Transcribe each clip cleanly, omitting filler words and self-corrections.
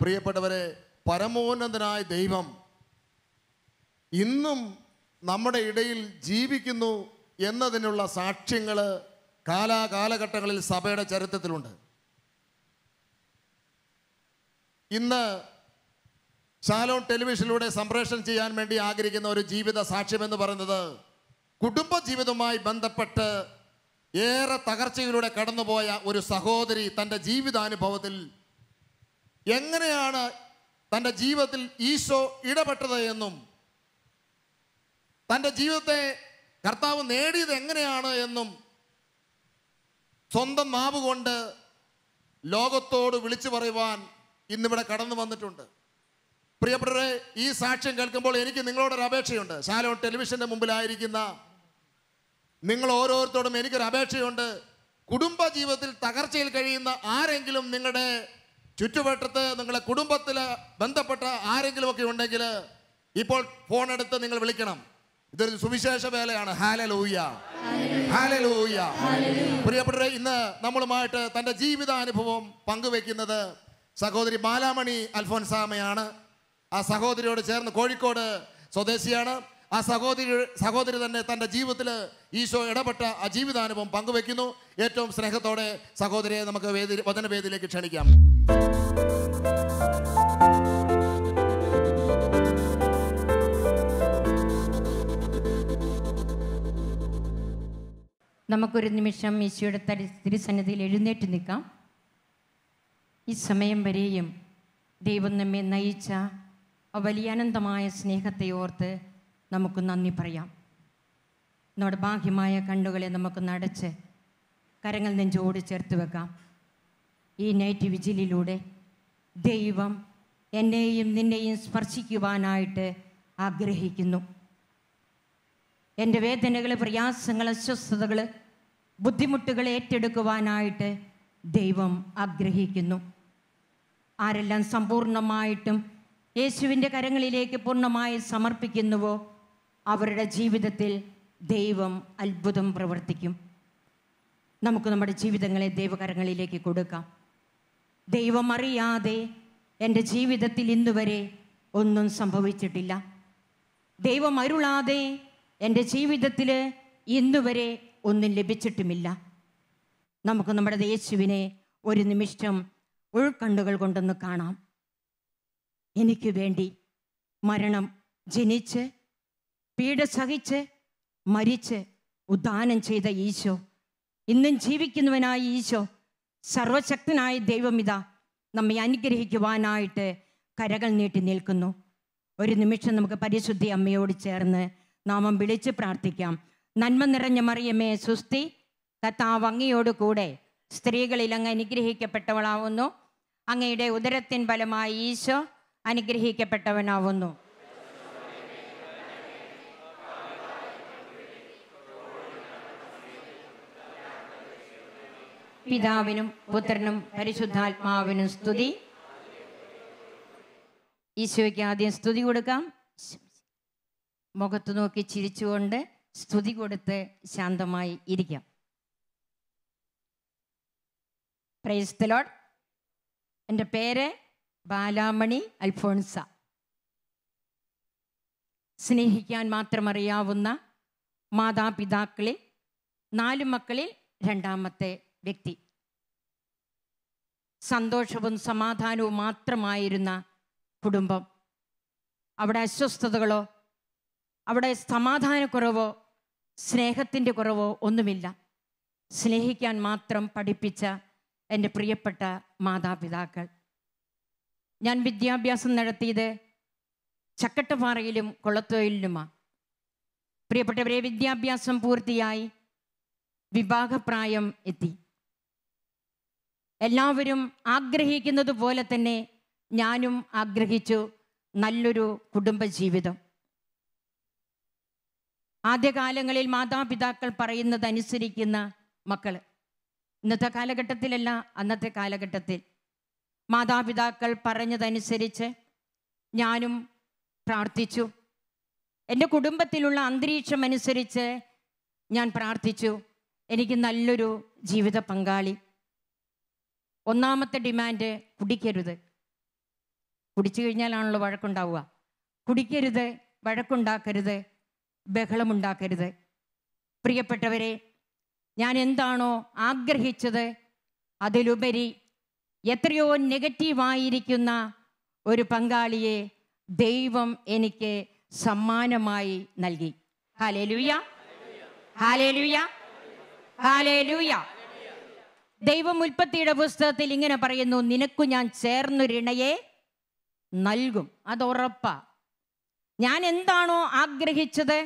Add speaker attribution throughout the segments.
Speaker 1: പ്രിയപ്പെട്ടവരെ, പരമോന്നതനായ ദൈവം ഇന്നും നമ്മുടെ ഇടയിൽ ജീവിക്കുന്നു എന്നതിനുള്ള സാക്ഷ്യങ്ങൾ കാലാകാലഘട്ടങ്ങളിൽ സഭയുടെ ചരിത്രത്തിലുണ്ട്. ഇന്ന് ഷാലോം ടെലിവിഷനിലൂടെ സംപ്രേഷണം ചെയ്യാൻ വേണ്ടി ആഗ്രഹിക്കുന്ന ഒരു ജീവിത സാക്ഷ്യമെന്ന് പറയുന്നത്, കുടുംബജീവിതവുമായി ബന്ധപ്പെട്ട് ഏറെ തകർച്ചയിലൂടെ കടന്നുപോയ ഒരു സഹോദരി തൻ്റെ ജീവിതാനുഭവത്തിൽ എങ്ങനെയാണ് തൻ്റെ ജീവിതത്തിൽ ഈശോ ഇടപെട്ടത് എന്നും തൻ്റെ ജീവിതത്തെ കർത്താവ് നേടിയത് എങ്ങനെയാണ് എന്നും സ്വന്തം നാവ് കൊണ്ട് ലോകത്തോട് വിളിച്ചു പറയുവാൻ ഇന്നിവിടെ കടന്നു വന്നിട്ടുണ്ട്. പ്രിയപ്പെട്ടവരെ, ഈ സാക്ഷ്യം കേൾക്കുമ്പോൾ എനിക്ക് നിങ്ങളോടൊരു അപേക്ഷയുണ്ട്. ഷാലോം ടെലിവിഷൻ്റെ മുമ്പിലായിരിക്കുന്ന നിങ്ങൾ ഓരോരുത്തരോടും എനിക്കൊരു അപേക്ഷയുണ്ട്. കുടുംബജീവിതത്തിൽ തകർച്ചയിൽ കഴിയുന്ന ആരെങ്കിലും നിങ്ങളുടെ ചുറ്റുവട്ടത്ത്, നിങ്ങളുടെ കുടുംബത്തിൽ ബന്ധപ്പെട്ട ആരെങ്കിലുമൊക്കെ ഉണ്ടെങ്കിൽ ഇപ്പോൾ ഫോൺ എടുത്ത് നിങ്ങൾ വിളിക്കണം. ഇതൊരു സുവിശേഷ വേലയാണ്. Hallelujah, hallelujah. പ്രിയപ്പെട്ടവരെ, ഇന്ന് നമ്മളുമായിട്ട് തൻ്റെ ജീവിതാനുഭവം പങ്കുവെക്കുന്നത് സഹോദരി ബാലാമണി അൽഫോൻസാമയാണ്. ആ സഹോദരിയോട് ചേർന്ന് കോഴിക്കോട് സ്വദേശിയാണ്. ആ സഹോദരി തന്നെ തൻ്റെ ജീവിതത്തിൽ ഈശോ ഇടപെട്ട ആ ജീവിതാനുഭവം പങ്കുവെക്കുന്നു. ഏറ്റവും സ്നേഹത്തോടെ സഹോദരിയെ നമുക്ക് വചനവേദിയിലേക്ക് ക്ഷണിക്കാം.
Speaker 2: നമുക്കൊരു നിമിഷം ഈശോയുടെ തിരുസന്നിധിയിൽ എഴുന്നേറ്റ് നിൽക്കാം. ഈ സമയം വരെയും ദൈവം നമ്മെ നയിച്ച ആ വലിയ അനന്തമായ സ്നേഹത്തെ ഓർത്ത് നമുക്ക് നന്ദി പറയാം. നമ്മുടെ ബാഹ്യമായ കണ്ണുകളെ നമുക്ക് നടച്ച് കരങ്ങൾ നെഞ്ചോട് ചേർത്ത് വെക്കാം. ഈ നൈറ്റ് വിജിലിലൂടെ ദൈവം എന്നെയും നിന്നെയും സ്പർശിക്കുവാനായിട്ട് ആഗ്രഹിക്കുന്നു. എൻ്റെ വേദനകൾ, പ്രയാസങ്ങൾ, അസ്വസ്ഥതകൾ, ബുദ്ധിമുട്ടുകൾ ഏറ്റെടുക്കുവാനായിട്ട് ദൈവം ആഗ്രഹിക്കുന്നു. ആരെല്ലാം സമ്പൂർണ്ണമായിട്ടും യേശുവിൻ്റെ കരങ്ങളിലേക്ക് പൂർണ്ണമായി സമർപ്പിക്കുന്നുവോ അവരുടെ ജീവിതത്തിൽ ദൈവം അത്ഭുതം പ്രവർത്തിക്കും. നമുക്ക് നമ്മുടെ ജീവിതങ്ങളെ ദൈവകരങ്ങളിലേക്ക് കൊടുക്കാം. ദൈവം അറിയാതെ എൻ്റെ ജീവിതത്തിൽ ഇന്നുവരെ ഒന്നും സംഭവിച്ചിട്ടില്ല. ദൈവം അരുളാതെ എൻ്റെ ജീവിതത്തിൽ ഇന്നുവരെ ഒന്നും ലഭിച്ചിട്ടുമില്ല. നമുക്ക് നമ്മുടെ യേശുവിനെ ഒരു നിമിഷം ഉൾക്കണ്ണുകൾ കൊണ്ടൊന്ന് കാണാം. എനിക്ക് വേണ്ടി മരണം ജനിച്ച് പീഡ സഹിച്ച് മരിച്ച് ഉദ്ധാനം ചെയ്ത ഈശോ, ഇന്നും ജീവിക്കുന്നവനായ ഈശോ, സർവശക്തനായ ദൈവമിതാ നമ്മെ അനുഗ്രഹിക്കുവാനായിട്ട് കരകൾ നീട്ടി നിൽക്കുന്നു. ഒരു നിമിഷം നമുക്ക് പരിശുദ്ധി അമ്മയോട് ചേർന്ന് നാമം വിളിച്ച് പ്രാർത്ഥിക്കാം. നന്മ നിറഞ്ഞ മറിയമേ സുസ്തി, കർത്താവ് അങ്ങയോട് കൂടെ സ്ത്രീകളിൽ അങ്ങ് അനുഗ്രഹിക്കപ്പെട്ടവളാവുന്നു. അങ്ങയുടെ ഉദരത്തിൻ ഫലമായി ഈശോ അനുഗ്രഹിക്കപ്പെട്ടവനാവുന്നു. പിതാവിനും പുത്രനും പരിശുദ്ധാത്മാവിനും സ്തുതി. ഈശോയ്ക്ക് ആദ്യം സ്തുതി കൊടുക്കാം. മുഖത്ത് നോക്കി ചിരിച്ചുകൊണ്ട് സ്തുതി കൊടുത്ത് ശാന്തമായി ഇരിക്കാം. Praise the Lord. എൻ്റെ പേര് ബാലാമണി അൽഫോൺസ. സ്നേഹിക്കാൻ മാത്രം അറിയാവുന്ന മാതാപിതാക്കളിൽ 4 മക്കളിൽ രണ്ടാമത്തെ വ്യക്തി. സന്തോഷവും സമാധാനവും മാത്രമായിരുന്ന കുടുംബം. അവിടെ അസ്വസ്ഥതകളോ അവിടെ സമാധാനക്കുറവോ സ്നേഹത്തിൻ്റെ കുറവോ ഒന്നുമില്ല. സ്നേഹിക്കാൻ മാത്രം പഠിപ്പിച്ച എൻ്റെ പ്രിയപ്പെട്ട മാതാപിതാക്കൾ. ഞാൻ വിദ്യാഭ്യാസം നടത്തിയത് ചക്കട്ടപ്പാറയിലും കൊളത്തോയിലുമാണ്. പ്രിയപ്പെട്ടവരെ, വിദ്യാഭ്യാസം പൂർത്തിയായി വിവാഹപ്രായം എത്തി. എല്ലാവരും ആഗ്രഹിക്കുന്നത് പോലെ തന്നെ ഞാനും ആഗ്രഹിച്ചു നല്ലൊരു കുടുംബജീവിതം. ആദ്യകാലങ്ങളിൽ മാതാപിതാക്കൾ പറയുന്നതനുസരിക്കുന്ന മക്കൾ. ഇന്നത്തെ കാലഘട്ടത്തിലല്ല, അന്നത്തെ കാലഘട്ടത്തിൽ മാതാപിതാക്കൾ പറഞ്ഞതനുസരിച്ച് ഞാനും പ്രാർത്ഥിച്ചു. എൻ്റെ കുടുംബത്തിലുള്ള അന്തരീക്ഷം അനുസരിച്ച് ഞാൻ പ്രാർത്ഥിച്ചു. എനിക്ക് നല്ലൊരു ജീവിത പങ്കാളി. ഒന്നാമത്തെ ഡിമാൻഡ്, കുടിക്കരുത്. കുടിച്ചു കഴിഞ്ഞാലാണല്ലോ വഴക്കുണ്ടാവുക. കുടിക്കരുത്, വഴക്കുണ്ടാക്കരുത്, ബഹളമുണ്ടാക്കരുത്. പ്രിയപ്പെട്ടവരെ, ഞാൻ എന്താണോ ആഗ്രഹിച്ചത് അതിലുപരി എത്രയോ നെഗറ്റീവായിരിക്കുന്ന ഒരു പങ്കാളിയെ ദൈവം എനിക്ക് സമ്മാനമായി നൽകി. Hallelujah, hallelujah, hallelujah. ദൈവം ഉൽപ്പത്തിയുടെ പുസ്തകത്തിൽ ഇങ്ങനെ പറയുന്നു, നിനക്കു ഞാൻ ചേർന്നൊരിണയെ നൽകും. അത് ഉറപ്പാ. ഞാൻ എന്താണോ ആഗ്രഹിച്ചത്,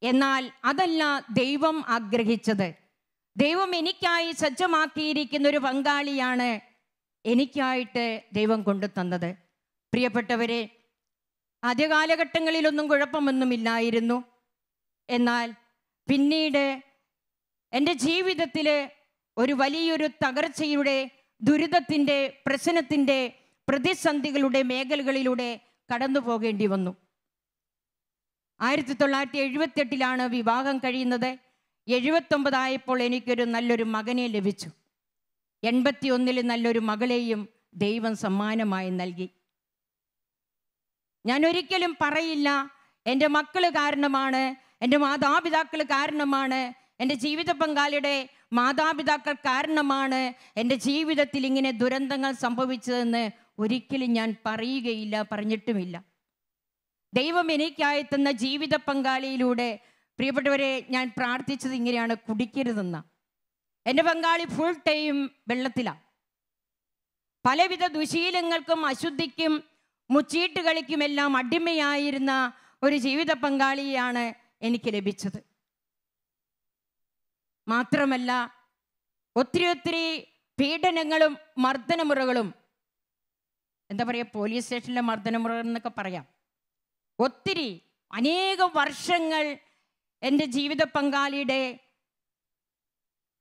Speaker 2: എന്നാൽ അതല്ല ദൈവം ആഗ്രഹിച്ചത്. ദൈവം എനിക്കായി സജ്ജമാക്കിയിരിക്കുന്ന ഒരു പങ്കാളിയാണ് എനിക്കായിട്ട് ദൈവം കൊണ്ടു തന്നത്. പ്രിയപ്പെട്ടവരെ, ആദ്യ കാലഘട്ടങ്ങളിലൊന്നും കുഴപ്പമൊന്നുമില്ലായിരുന്നു. എന്നാൽ പിന്നീട് എൻ്റെ ജീവിതത്തിൽ ഒരു വലിയൊരു തകർച്ചയുടെ, ദുരിതത്തിൻ്റെ, പ്രശ്നത്തിൻ്റെ, പ്രതിസന്ധികളുടെ മേഖലകളിലൂടെ കടന്നു പോകേണ്ടി വന്നു. 1978 വിവാഹം കഴിയുന്നത്. 79 എനിക്കൊരു നല്ലൊരു മകനെ ലഭിച്ചു. 81 നല്ലൊരു മകളെയും ദൈവം സമ്മാനമായി നൽകി. ഞാൻ ഒരിക്കലും പറയില്ല എൻ്റെ മക്കൾ കാരണമാണ്, എൻ്റെ മാതാപിതാക്കൾ കാരണമാണ്, എൻ്റെ ജീവിത പങ്കാളിയുടെ മാതാപിതാക്കൾ കാരണമാണ് എൻ്റെ ജീവിതത്തിൽ ഇങ്ങനെ ദുരന്തങ്ങൾ സംഭവിച്ചതെന്ന് ഒരിക്കലും ഞാൻ പറയുകയില്ല, പറഞ്ഞിട്ടുമില്ല. ദൈവം എനിക്കായി തന്ന ജീവിത പങ്കാളിയിലൂടെ പ്രിയപ്പെട്ടവരെ ഞാൻ പ്രാർത്ഥിച്ചത് ഇങ്ങനെയാണ്, കുടിക്കരുതെന്ന. എൻ്റെ പങ്കാളി ഫുൾ ടൈം വെള്ളത്തിലാണ്. പലവിധ ദുശീലങ്ങൾക്കും അശുദ്ധിക്കും മുച്ചീട്ട് കളിക്കുമെല്ലാം അടിമയായിരുന്ന ഒരു ജീവിത പങ്കാളിയാണ് എനിക്ക് ലഭിച്ചത്. മാത്രമല്ല ഒത്തിരി പീഡനങ്ങളും മർദ്ദനമുറകളും, എന്താ പറയുക, പോലീസ് സ്റ്റേഷനിലെ മർദ്ദനമുറ എന്നൊക്കെ പറയാം. ഒത്തിരി അനേകം വർഷങ്ങൾ എൻ്റെ ജീവിത പങ്കാളിയുടെ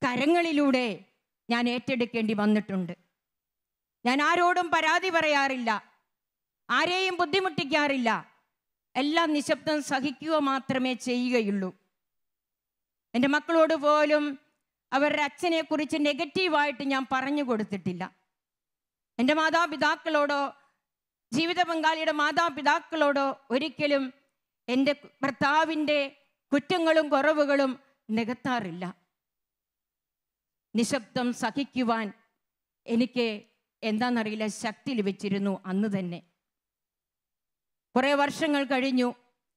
Speaker 2: കരങ്ങളിലൂടെ ഞാൻ ഏറ്റെടുക്കേണ്ടി വന്നിട്ടുണ്ട്. ഞാൻ ആരോടും പരാതി പറയാറില്ല, ആരെയും ബുദ്ധിമുട്ടിക്കാറില്ല. എല്ലാം നിശബ്ദം സഹിക്കുക മാത്രമേ ചെയ്യുകയുള്ളൂ. എൻ്റെ മക്കളോട് പോലും അവരുടെ അച്ഛനെക്കുറിച്ച് നെഗറ്റീവായിട്ട് ഞാൻ പറഞ്ഞു കൊടുത്തിട്ടില്ല. എൻ്റെ മാതാപിതാക്കളോടോ ജീവിത പങ്കാളിയുടെ മാതാപിതാക്കളോടോ ഒരിക്കലും എൻ്റെ ഭർത്താവിൻ്റെ കുറ്റങ്ങളും കുറവുകളും നികത്താറില്ല. നിശബ്ദം സഹിക്കുവാൻ എനിക്ക് എന്താണെന്നറിയില്ല ശക്തി ലഭിച്ചിരുന്നു അന്ന് തന്നെ. കുറേ വർഷങ്ങൾ കഴിഞ്ഞു,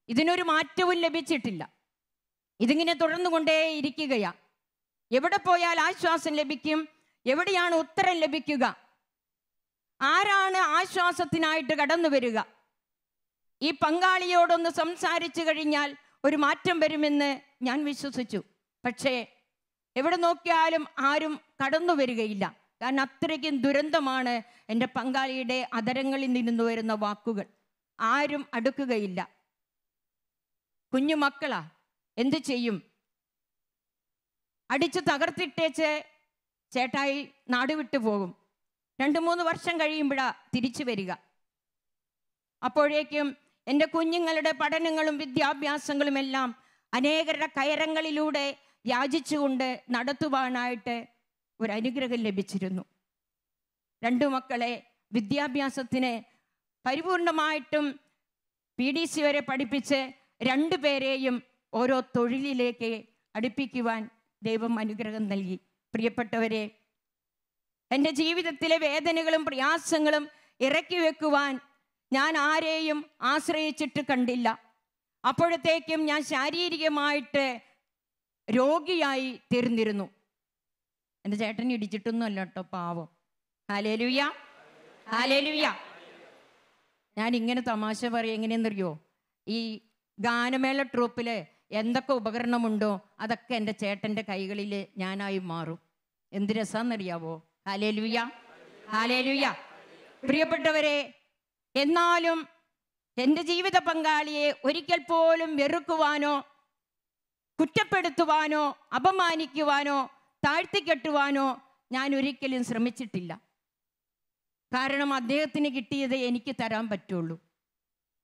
Speaker 2: ഇതിനൊരു മാറ്റവും ലഭിച്ചിട്ടില്ല. ഇതിങ്ങനെ തുടർന്നുകൊണ്ടേ ഇരിക്കുകയാ. എവിടെ പോയാൽ ആശ്വാസം ലഭിക്കും? എവിടെയാണ് ഉത്തരം ലഭിക്കുക? ആരാണ് ആശ്വാസത്തിനായിട്ട് കടന്നു വരിക? ഈ പങ്കാളിയോടൊന്ന് സംസാരിച്ചു കഴിഞ്ഞാൽ ഒരു മാറ്റം വരുമെന്ന് ഞാൻ വിശ്വസിച്ചു. പക്ഷേ എവിടെ നോക്കിയാലും ആരും കടന്നു വരികയില്ല. കാരണം അത്രയ്ക്കും ദുരന്തമാണ് എൻ്റെ പങ്കാളിയുടെ അധരങ്ങളിൽ നിന്ന് വരുന്ന വാക്കുകൾ. ആരും അടുക്കുകയില്ല. കുഞ്ഞു മക്കളാ, എന്തു ചെയ്യും? അടിച്ചു തകർത്തിട്ടേച്ച് ചേട്ടായി നാടുവിട്ടു പോകും. 2-3 വർഷം കഴിയുമ്പോഴാ തിരിച്ചു വരിക. അപ്പോഴേക്കും എൻ്റെ കുഞ്ഞുങ്ങളുടെ പഠനങ്ങളും വിദ്യാഭ്യാസങ്ങളും എല്ലാം അനേകരുടെ കയറങ്ങളിലൂടെ യാചിച്ചുകൊണ്ട് നടത്തുവാനായിട്ട് ഒരു അനുഗ്രഹം ലഭിച്ചിരുന്നു. 2 മക്കളെ വിദ്യാഭ്യാസത്തിന് പരിപൂർണമായിട്ടും PDC വരെ പഠിപ്പിച്ച് 2 പേരെയും ഓരോ തൊഴിലിലേക്ക് അടുപ്പിക്കുവാൻ ദൈവം അനുഗ്രഹം നൽകി. പ്രിയപ്പെട്ടവരെ, എൻ്റെ ജീവിതത്തിലെ വേദനകളും പ്രയാസങ്ങളും ഇറക്കി വെക്കുവാൻ ഞാൻ ആരെയും ആശ്രയിച്ചിട്ട് കണ്ടില്ല. അപ്പോഴത്തേക്കും ഞാൻ ശാരീരികമായിട്ട് രോഗിയായി തീർന്നിരുന്നു. എൻ്റെ ചേട്ടൻ ഇടിച്ചിട്ടൊന്നും അല്ല കേട്ടോ, പാവം. Hallelujah, hallelujah. ഞാൻ ഇങ്ങനെ തമാശ പറയും. എങ്ങനെയെന്നറിയോ? ഈ ഗാനമേള ട്രൂപ്പിൽ എന്തൊക്കെ ഉപകരണമുണ്ടോ അതൊക്കെ എൻ്റെ ചേട്ടൻ്റെ കൈകളിൽ ഞാനായി മാറും. എന്ത് രസാന്നറിയാവോ? Hallelujah, hallelujah. പ്രിയപ്പെട്ടവരെ, എന്നാലും എൻ്റെ ജീവിത പങ്കാളിയെ ഒരിക്കൽ പോലും വെറുക്കുവാനോ കുറ്റപ്പെടുത്തുവാനോ അപമാനിക്കുവാനോ താഴ്ത്തിക്കെട്ടുവാനോ ഞാൻ ഒരിക്കലും ശ്രമിച്ചിട്ടില്ല. കാരണം അദ്ദേഹത്തിന് കിട്ടിയതേ എനിക്ക് തരാൻ പറ്റുള്ളൂ.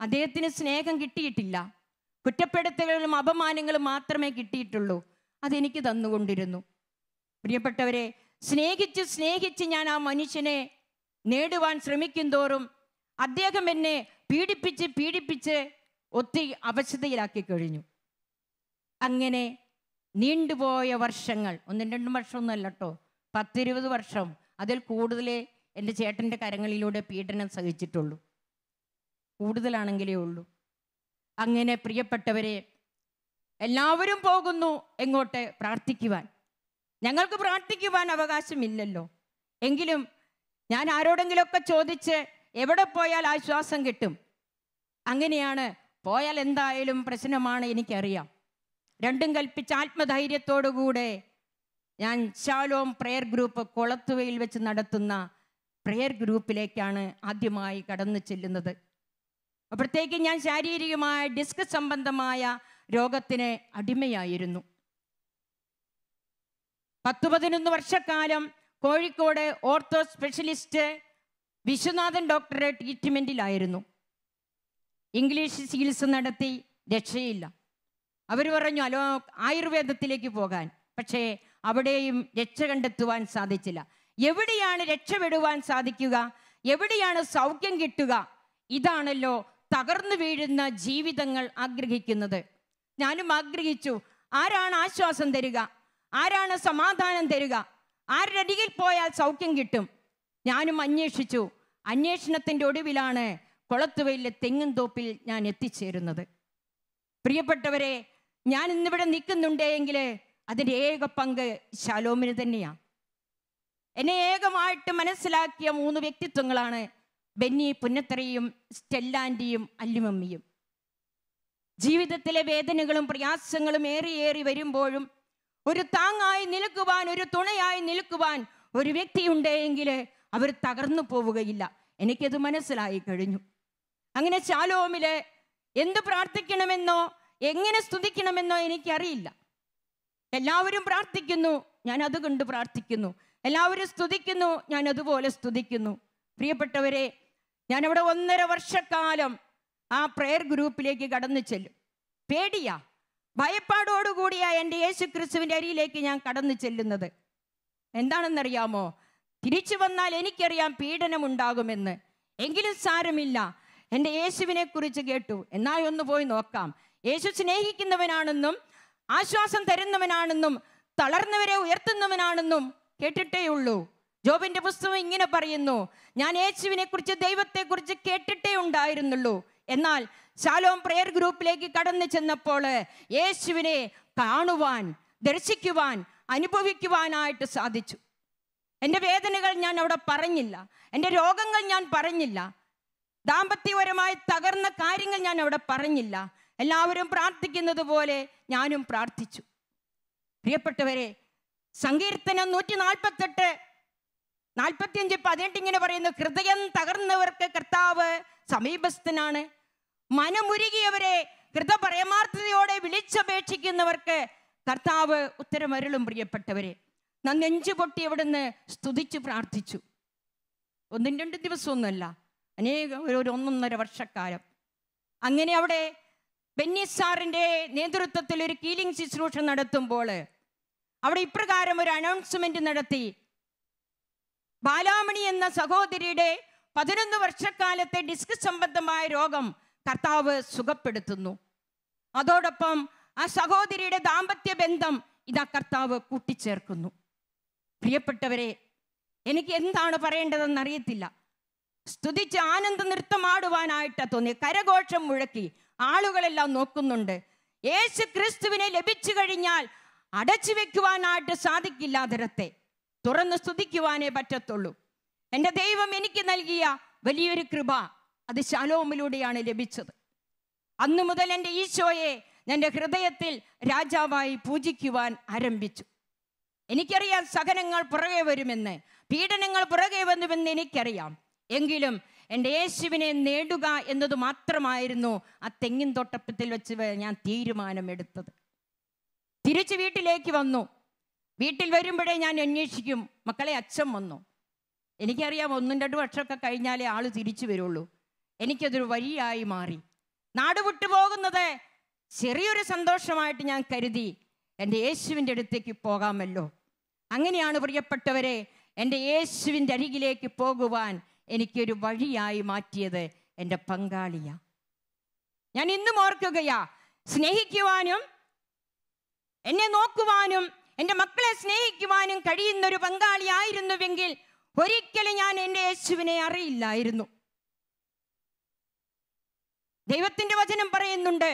Speaker 2: അദ്ദേഹത്തിന് സ്നേഹം കിട്ടിയിട്ടില്ല. കുറ്റപ്പെടുത്തലുകളും അപമാനങ്ങളും മാത്രമേ കിട്ടിയിട്ടുള്ളൂ. അതെനിക്ക് തന്നുകൊണ്ടിരുന്നു. പ്രിയപ്പെട്ടവരെ, സ്നേഹിച്ച് ഞാൻ ആ മനുഷ്യനെ നേടുവാൻ ശ്രമിക്കും തോറും അദ്ദേഹം എന്നെ പീഡിപ്പിച്ച് ഒത്തിരി അവശതയിലാക്കി കഴിഞ്ഞു. അങ്ങനെ നീണ്ടുപോയ വർഷങ്ങൾ, 1-2 വർഷമൊന്നുമല്ല കേട്ടോ, 10-20 വർഷം, അതിൽ കൂടുതലേ എൻ്റെ ചേട്ടൻ്റെ കരങ്ങളിലൂടെ പീഡനം സഹിച്ചിട്ടുള്ളൂ, കൂടുതലാണെങ്കിലേ ഉള്ളൂ. അങ്ങനെ പ്രിയപ്പെട്ടവരെ, എല്ലാവരും പോകുന്നു എങ്ങോട്ട്? പ്രാർത്ഥിക്കുവാൻ. ഞങ്ങൾക്ക് പ്രാർത്ഥിക്കുവാൻ അവകാശമില്ലല്ലോ. എങ്കിലും ഞാൻ ആരോടെങ്കിലുമൊക്കെ ചോദിച്ച് എവിടെ പോയാൽ ആശ്വാസം കിട്ടും. അങ്ങനെയാണ്. പോയാൽ എന്തായാലും പ്രശ്നമാണ്, എനിക്കറിയാം. രണ്ടും കൽപ്പിച്ച് ആത്മധൈര്യത്തോടുകൂടെ ഞാൻ ഷാലോം പ്രെയർ ഗ്രൂപ്പ് കൊളത്തുവയിൽ വെച്ച് നടത്തുന്ന പ്രെയർ ഗ്രൂപ്പിലേക്കാണ് ആദ്യമായി കടന്നു ചെല്ലുന്നത്. അപ്പോഴത്തേക്ക് ഞാൻ ശാരീരികമായ ഡിസ്ക് സംബന്ധമായ രോഗത്തിന് അടിമയായിരുന്നു. 10-11 വർഷക്കാലം കോഴിക്കോട് ഓർത്തോ സ്പെഷ്യലിസ്റ്റ് വിശ്വനാഥൻ ഡോക്ടറെ ട്രീറ്റ്മെൻറ്റിലായിരുന്നു. ഇംഗ്ലീഷ് ചികിത്സ നടത്തി, രക്ഷയില്ല. അവർ പറഞ്ഞു ആയുർവേദത്തിലേക്ക് പോകാൻ. പക്ഷേ അവിടെയും രക്ഷ കണ്ടെത്തുവാൻ സാധിച്ചില്ല. എവിടെയാണ് രക്ഷപ്പെടുവാൻ സാധിക്കുക? എവിടെയാണ് സൗഖ്യം കിട്ടുക? ഇതാണല്ലോ തകർന്നു വീഴുന്ന ജീവിതങ്ങൾ ആഗ്രഹിക്കുന്നത്. ഞാനും ആഗ്രഹിച്ചു, ആരാണ് ആശ്വാസം തരിക? ആരാണ് സമാധാനം തരിക? ആരുടെ അരികിൽ പോയാൽ സൗഖ്യം കിട്ടും? ഞാനും അന്വേഷിച്ചു. അന്വേഷണത്തിൻ്റെ ഒടുവിലാണ് കൊളത്തുവയിലെ തെങ്ങിൻ തോപ്പിൽ ഞാൻ എത്തിച്ചേരുന്നത്. പ്രിയപ്പെട്ടവരെ, ഞാൻ ഇന്നിവിടെ നിൽക്കുന്നുണ്ടെങ്കിൽ അതിൻ്റെ ഏക പങ്ക് ശാലോമിന് തന്നെയാണ്. എന്നെ ഏകമായിട്ട് മനസ്സിലാക്കിയ 3 വ്യക്തിത്വങ്ങളാണ് ബെന്നി പുന്നത്തറയും സ്റ്റെല്ലാൻ്റെയും അല്ലുമമ്മിയും. ജീവിതത്തിലെ വേദനകളും പ്രയാസങ്ങളും ഏറി വരുമ്പോഴും ഒരു താങ്ങായി നിൽക്കുവാൻ, ഒരു തുണയായി നിൽക്കുവാൻ ഒരു വ്യക്തിയുണ്ടെങ്കിൽ അവർ തകർന്നു പോവുകയില്ല. എനിക്കത് മനസ്സിലായി കഴിഞ്ഞു. അങ്ങനെ ശാലോമില് എന്ത് പ്രാർത്ഥിക്കണമെന്നോ എങ്ങനെ സ്തുതിക്കണമെന്നോ എനിക്കറിയില്ല. എല്ലാവരും പ്രാർത്ഥിക്കുന്നു, ഞാൻ അതുകൊണ്ട് പ്രാർത്ഥിക്കുന്നു. എല്ലാവരും സ്തുതിക്കുന്നു, ഞാൻ അതുപോലെ സ്തുതിക്കുന്നു. പ്രിയപ്പെട്ടവരെ, ഞാനവിടെ 1.5 വർഷക്കാലം ആ പ്രെയർ ഗ്രൂപ്പിലേക്ക് കടന്നു ചെല്ലും. പേടിയാ, ഭയപ്പാടോടുകൂടിയാ എൻ്റെ യേശു ക്രിസ്തുവിൻ്റെ അരിയിലേക്ക് ഞാൻ കടന്നു ചെല്ലുന്നത്. എന്താണെന്നറിയാമോ? തിരിച്ചു വന്നാൽ എനിക്കറിയാം പീഡനമുണ്ടാകുമെന്ന്. എങ്കിലും സാരമില്ല, എൻ്റെ യേശുവിനെ കുറിച്ച് കേട്ടു, എന്നാൽ ഒന്ന് പോയി നോക്കാം. യേശു സ്നേഹിക്കുന്നവനാണെന്നും ആശ്വാസം തരുന്നവനാണെന്നും തളർന്നവരെ ഉയർത്തുന്നവനാണെന്നും കേട്ടിട്ടേ ഉള്ളൂ. ജോബിന്റെ പുസ്തകം ഇങ്ങനെ പറയുന്നു, ഞാൻ യേശുവിനെ കുറിച്ച്, ദൈവത്തെക്കുറിച്ച് കേട്ടിട്ടേ ഉണ്ടായിരുന്നുള്ളൂ. എന്നാൽ ശാലോം പ്രെയർ ഗ്രൂപ്പിലേക്ക് കടന്നു ചെന്നപ്പോൾ യേശുവിനെ കാണുവാൻ, ദർശിക്കുവാൻ, അനുഭവിക്കുവാനായിട്ട് സാധിച്ചു. എൻ്റെ വേദനകൾ ഞാൻ അവിടെ പറഞ്ഞില്ല, എൻ്റെ രോഗങ്ങൾ ഞാൻ പറഞ്ഞില്ല, ദാമ്പത്യപരമായി തകർന്ന കാര്യങ്ങൾ ഞാൻ അവിടെ പറഞ്ഞില്ല. എല്ലാവരും പ്രാർത്ഥിക്കുന്നത് പോലെ ഞാനും പ്രാർത്ഥിച്ചു. പ്രിയപ്പെട്ടവരെ, സങ്കീർത്തനം 148:45 ഇങ്ങനെ പറയുന്നു, ഹൃദയം തകർന്നവർക്ക് കർത്താവ് സമീപസ്ഥനാണ്. മനമുരുകിയവരെ ഹൃദയപരമാർത്ഥതയോടെ വിളിച്ചപേക്ഷിക്കുന്നവർക്ക് കർത്താവ് ഉത്തരമരുളും. പ്രിയപ്പെട്ടവരെ, ഞാൻ നെഞ്ചു പൊട്ടി അവിടുന്ന് സ്തുതിച്ചു പ്രാർത്ഥിച്ചു. 1-2 ദിവസമൊന്നുമല്ല, ഒരു 1.5 വർഷക്കാലം. അങ്ങനെ അവിടെ ബെന്നി സാറിൻ്റെ നേതൃത്വത്തിൽ ഒരു ഹീലിംഗ് ശുശ്രൂഷ നടത്തുമ്പോൾ അവിടെ ഇപ്രകാരം ഒരു അനൗൺസ്മെന്റ് നടത്തി. ബാലാമണി എന്ന സഹോദരിയുടെ 11 വർഷക്കാലത്തെ ഡിസ്ക് സംബന്ധമായ രോഗം കർത്താവ് സുഖപ്പെടുത്തുന്നു. അതോടൊപ്പം ആ സഹോദരിയുടെ ദാമ്പത്യ ബന്ധം ഇതാ കർത്താവ് കൂട്ടിച്ചേർക്കുന്നു. പ്രിയപ്പെട്ടവരെ, എനിക്ക് എന്താണ് പറയേണ്ടതെന്ന് അറിയത്തില്ല. സ്തുതിച്ച് ആനന്ദ നൃത്തമാടുവാനായിട്ട് തോന്നി. കരഘോഷം മുഴക്കി ആളുകളെല്ലാം നോക്കുന്നുണ്ട്. യേശു ക്രിസ്തുവിനെ ലഭിച്ചു കഴിഞ്ഞാൽ അടച്ചു വെക്കുവാനായിട്ട് സാധിക്കില്ല. അതരത്തെ തുറന്ന് സ്തുതിക്കുവാനേ പറ്റത്തുള്ളൂ. എൻ്റെ ദൈവം എനിക്ക് നൽകിയ വലിയൊരു കൃപ അത് ശാലോമിലൂടെയാണ് ലഭിച്ചത്. അന്നു മുതൽ എൻ്റെ ഈശോയെ എൻ്റെ ഹൃദയത്തിൽ രാജാവായി പൂജിക്കുവാൻ ആരംഭിച്ചു. എനിക്കറിയാം സഹനങ്ങൾ പുറകെ വരുമെന്ന്, പീഡനങ്ങൾ പുറകെ വരുമെന്ന് എനിക്കറിയാം. എങ്കിലും എൻ്റെ യേശുവിനെ നേടുക എന്നത് മാത്രമായിരുന്നു ആ തെങ്ങിൻ തോട്ടത്തിൽ വെച്ച് ഞാൻ തീരുമാനമെടുത്തത്. തിരിച്ച് വീട്ടിലേക്ക് വന്നു. വീട്ടിൽ വരുമ്പോഴേ ഞാൻ അന്വേഷിക്കും, മക്കളെ അച്ഛൻ വന്നു. എനിക്കറിയാം 1-2 വർഷമൊക്കെ കഴിഞ്ഞാലേ ആൾ തിരിച്ചു വരുള്ളൂ. എനിക്കതൊരു വഴിയായി മാറി. നാട് വിട്ടു പോകുന്നത് ചെറിയൊരു സന്തോഷമായിട്ട് ഞാൻ കരുതി. എൻ്റെ യേശുവിൻ്റെ അടുത്തേക്ക് പോകാമല്ലോ. അങ്ങനെയാണ് പ്രിയപ്പെട്ടവരെ എൻ്റെ യേശുവിൻ്റെ അരികിലേക്ക് പോകുവാൻ എനിക്കൊരു വഴിയായി മാറ്റിയത് എൻ്റെ പങ്കാളിയാ. ഞാൻ ഇന്നും ഓർക്കുകയാ, സ്നേഹിക്കുവാനും എന്നെ നോക്കുവാനും എൻ്റെ മക്കളെ സ്നേഹിക്കുവാനും കഴിയുന്നൊരു പങ്കാളിയായിരുന്നുവെങ്കിൽ ഒരിക്കലും ഞാൻ എൻ്റെ യേശുവിനെ അറിയില്ലായിരുന്നു. ദൈവത്തിന്റെ വചനം പറയുന്നുണ്ട്,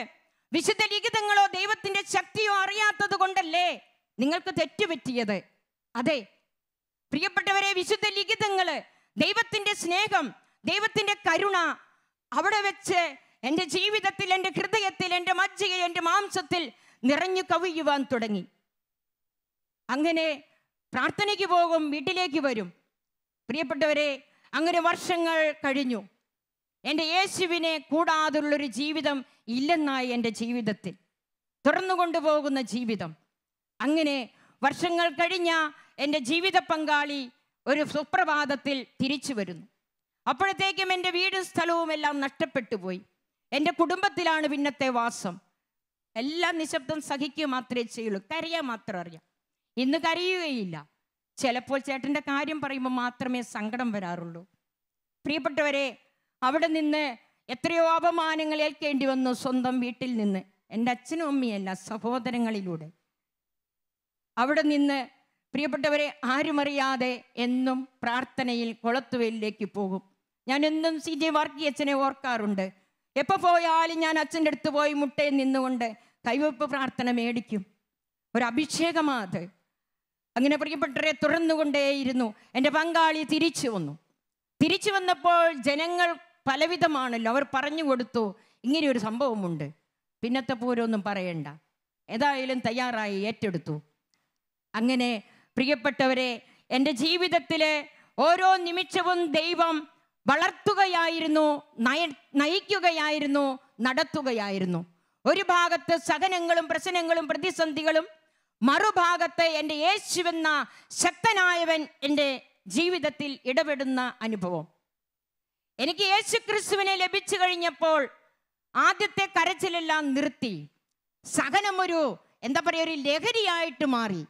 Speaker 2: വിശുദ്ധ ലിഖിതങ്ങളോ ദൈവത്തിന്റെ ശക്തിയോ അറിയാത്തത് കൊണ്ടല്ലേ നിങ്ങൾക്ക് തെറ്റുപറ്റിയത്. അതെ പ്രിയപ്പെട്ടവരെ, വിശുദ്ധ ലിഖിതങ്ങള്, ദൈവത്തിന്റെ സ്നേഹം, ദൈവത്തിന്റെ കരുണ അവിടെ വെച്ച് എൻ്റെ ജീവിതത്തിൽ, എൻ്റെ ഹൃദയത്തിൽ, എൻ്റെ മജ്ജയിൽ, എൻ്റെ മാംസത്തിൽ നിറഞ്ഞു കവിയുവാൻ തുടങ്ങി. അങ്ങനെ പ്രാർത്ഥനയ്ക്ക് പോകും, വീട്ടിലേക്ക് വരും. പ്രിയപ്പെട്ടവരെ, അങ്ങനെ വർഷങ്ങൾ കഴിഞ്ഞു. എൻ്റെ യേശുവിനെ കൂടാതുള്ളൊരു ജീവിതം ഇല്ലെന്നായി എൻ്റെ ജീവിതത്തിൽ, തുറന്നു കൊണ്ടുപോകുന്ന ജീവിതം. അങ്ങനെ വർഷങ്ങൾ കഴിഞ്ഞ എൻ്റെ ജീവിത പങ്കാളി ഒരു സുപ്രഭാതത്തിൽ തിരിച്ചു വരുന്നു. അപ്പോഴത്തേക്കും എൻ്റെ വീടും സ്ഥലവും എല്ലാം നഷ്ടപ്പെട്ടു പോയി. എൻ്റെ കുടുംബത്തിലാണ് പിന്നത്തെ വാസം. എല്ലാം നിശബ്ദം സഹിക്കുക മാത്രമേ ചെയ്യുള്ളൂ, കരയാൻ മാത്രം അറിയാം. ഇന്ന് കരയുകയില്ല. ചിലപ്പോൾ ചേട്ടൻ്റെ കാര്യം പറയുമ്പോൾ മാത്രമേ സങ്കടം വരാറുള്ളൂ. പ്രിയപ്പെട്ടവരെ, അവിടെ നിന്ന് എത്രയോ അപമാനങ്ങൾ ഏൽക്കേണ്ടി വന്നു സ്വന്തം വീട്ടിൽ നിന്ന്. എൻ്റെ അച്ഛനും അമ്മയല്ല, സഹോദരങ്ങളിലൂടെ. അവിടെ നിന്ന് പ്രിയപ്പെട്ടവരെ, ആരുമറിയാതെ എന്നും പ്രാർത്ഥനയിൽ കൊളത്തുവയിലേക്ക് പോകും. ഞാൻ എന്നും CJ വർഗീയ അച്ഛനെ ഓർക്കാറുണ്ട്. എപ്പോൾ പോയാലും ഞാൻ അച്ഛൻ്റെ അടുത്ത് പോയി മുട്ടയിൽ നിന്നുകൊണ്ട് കൈവെപ്പ് പ്രാർത്ഥന മേടിക്കും. ഒരു അഭിഷേകമാത്. അങ്ങനെ പ്രിയപ്പെട്ടവരെ തുറന്നുകൊണ്ടേയിരുന്നു. എൻ്റെ പങ്കാളി തിരിച്ചു വന്നു. തിരിച്ചു വന്നപ്പോൾ ജനങ്ങൾ പലവിധമാണല്ലോ. അവർ പറഞ്ഞു കൊടുത്തു, ഇങ്ങനെയൊരു സംഭവമുണ്ട്. പിന്നത്തെ പോരൊന്നും പറയണ്ട. ഏതായാലും തയ്യാറായി, ഏറ്റെടുത്തു. അങ്ങനെ പ്രിയപ്പെട്ടവരെ, എൻ്റെ ജീവിതത്തിലെ ഓരോ നിമിഷവും ദൈവം വളർത്തുകയായിരുന്നു, നയിക്കുകയായിരുന്നു, നടത്തുകയായിരുന്നു. ഒരു ഭാഗത്ത് സഹനങ്ങളും പ്രശ്നങ്ങളും പ്രതിസന്ധികളും, മറുഭാഗത്ത് എൻ്റെ യേശുവെന്ന ശക്തനായവൻ എൻ്റെ ജീവിതത്തിൽ ഇടപെടുന്ന അനുഭവം. എനിക്ക് യേശു ക്രിസ്തുവിനെ ലഭിച്ചു കഴിഞ്ഞപ്പോൾ ആദ്യത്തെ കരച്ചിലെല്ലാം നിർത്തി. സഹനമൊരു എന്താ പറയുക, ഒരു ലഹരിയായിട്ട് മാറി.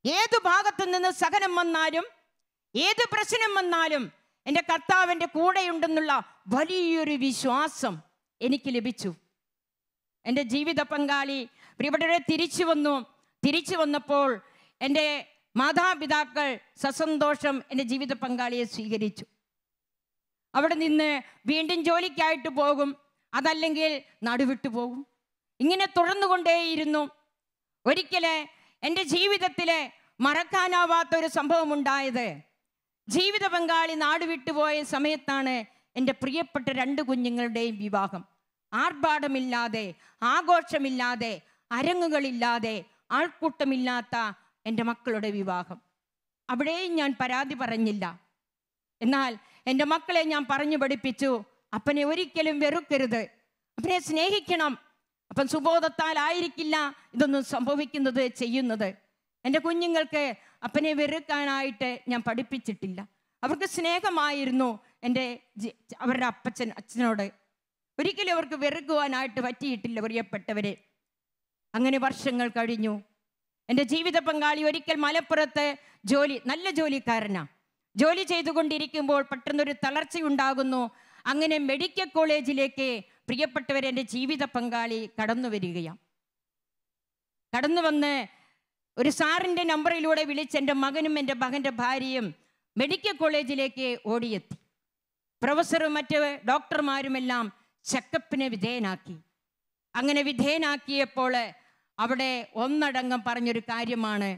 Speaker 2: ഏതു ഭാഗത്തു നിന്ന് സഹനം വന്നാലും, ഏത് പ്രശ്നം വന്നാലും എൻ്റെ കർത്താവിൻ്റെ കൂടെയുണ്ടെന്നുള്ള വലിയൊരു വിശ്വാസം എനിക്ക് ലഭിച്ചു. എൻ്റെ ജീവിത പങ്കാളി പ്രിയപ്പെട്ടവരെ തിരിച്ചു വന്നു. തിരിച്ചു വന്നപ്പോൾ എൻ്റെ മാതാപിതാക്കൾ സസന്തോഷം എൻ്റെ ജീവിത പങ്കാളിയെ സ്വീകരിച്ചു. അവിടെ നിന്ന് വീണ്ടും ജോലിക്കായിട്ട് പോകും, അതല്ലെങ്കിൽ നടുവിട്ടു പോകും. ഇങ്ങനെ തുടർന്നുകൊണ്ടേയിരുന്നു. ഒരിക്കല് എൻ്റെ ജീവിതത്തിൽ മറക്കാനാവാത്തൊരു സംഭവം ഉണ്ടായത്, ജീവിത പങ്കാളി നാടുവിട്ടുപോയ സമയത്താണ് എൻ്റെ പ്രിയപ്പെട്ട 2 കുഞ്ഞുങ്ങളുടെയും വിവാഹം. ആർഭാടമില്ലാതെ, ആഘോഷമില്ലാതെ, അരങ്ങുകളില്ലാതെ, ആൾക്കൂട്ടമില്ലാത്ത എൻ്റെ മക്കളുടെ വിവാഹം. അവിടെയും ഞാൻ പരാതി പറഞ്ഞില്ല. എന്നാൽ എൻ്റെ മക്കളെ ഞാൻ പറഞ്ഞു പഠിപ്പിച്ചു, അപ്പനെ ഒരിക്കലും വെറുക്കരുത്, അപ്പനെ സ്നേഹിക്കണം. അപ്പം സുബോധത്താൽ ആയിരിക്കില്ല ഇതൊന്നും സംഭവിക്കുന്നത്, ചെയ്യുന്നത്. എൻ്റെ കുഞ്ഞുങ്ങൾക്ക് അപ്പനെ വെറുക്കാനായിട്ട് ഞാൻ പഠിപ്പിച്ചിട്ടില്ല. അവർക്ക് സ്നേഹമായിരുന്നു അവരുടെ അച്ഛനോട്. ഒരിക്കലും അവർക്ക് വെറുക്കുവാനായിട്ട് പറ്റിയിട്ടില്ല പ്രിയപ്പെട്ടവരെ. അങ്ങനെ വർഷങ്ങൾ കഴിഞ്ഞു. എൻ്റെ ജീവിത പങ്കാളി ഒരിക്കൽ മലപ്പുറത്ത് നല്ല ജോലിക്കാരനാ, ജോലി ചെയ്തുകൊണ്ടിരിക്കുമ്പോൾ പെട്ടെന്നൊരു തളർച്ചയുണ്ടാകുന്നു. അങ്ങനെ മെഡിക്കൽ കോളേജിലേക്ക് പ്രിയപ്പെട്ടവരെ എൻ്റെ ജീവിത പങ്കാളി കടന്നു വരികയാണ്. കടന്നു വന്ന് ഒരു സാറിൻ്റെ നമ്പറിലൂടെ വിളിച്ച് എൻ്റെ മകനും എൻ്റെ മകൻ്റെ ഭാര്യയും മെഡിക്കൽ കോളേജിലേക്ക് ഓടിയെത്തി. പ്രൊഫസറും മറ്റ് ഡോക്ടർമാരുമെല്ലാം ചെക്കപ്പിന് വിധേയനാക്കി. അങ്ങനെ വിധേയനാക്കിയപ്പോൾ അവിടെ ഒന്നടങ്കം പറഞ്ഞൊരു കാര്യമാണ്,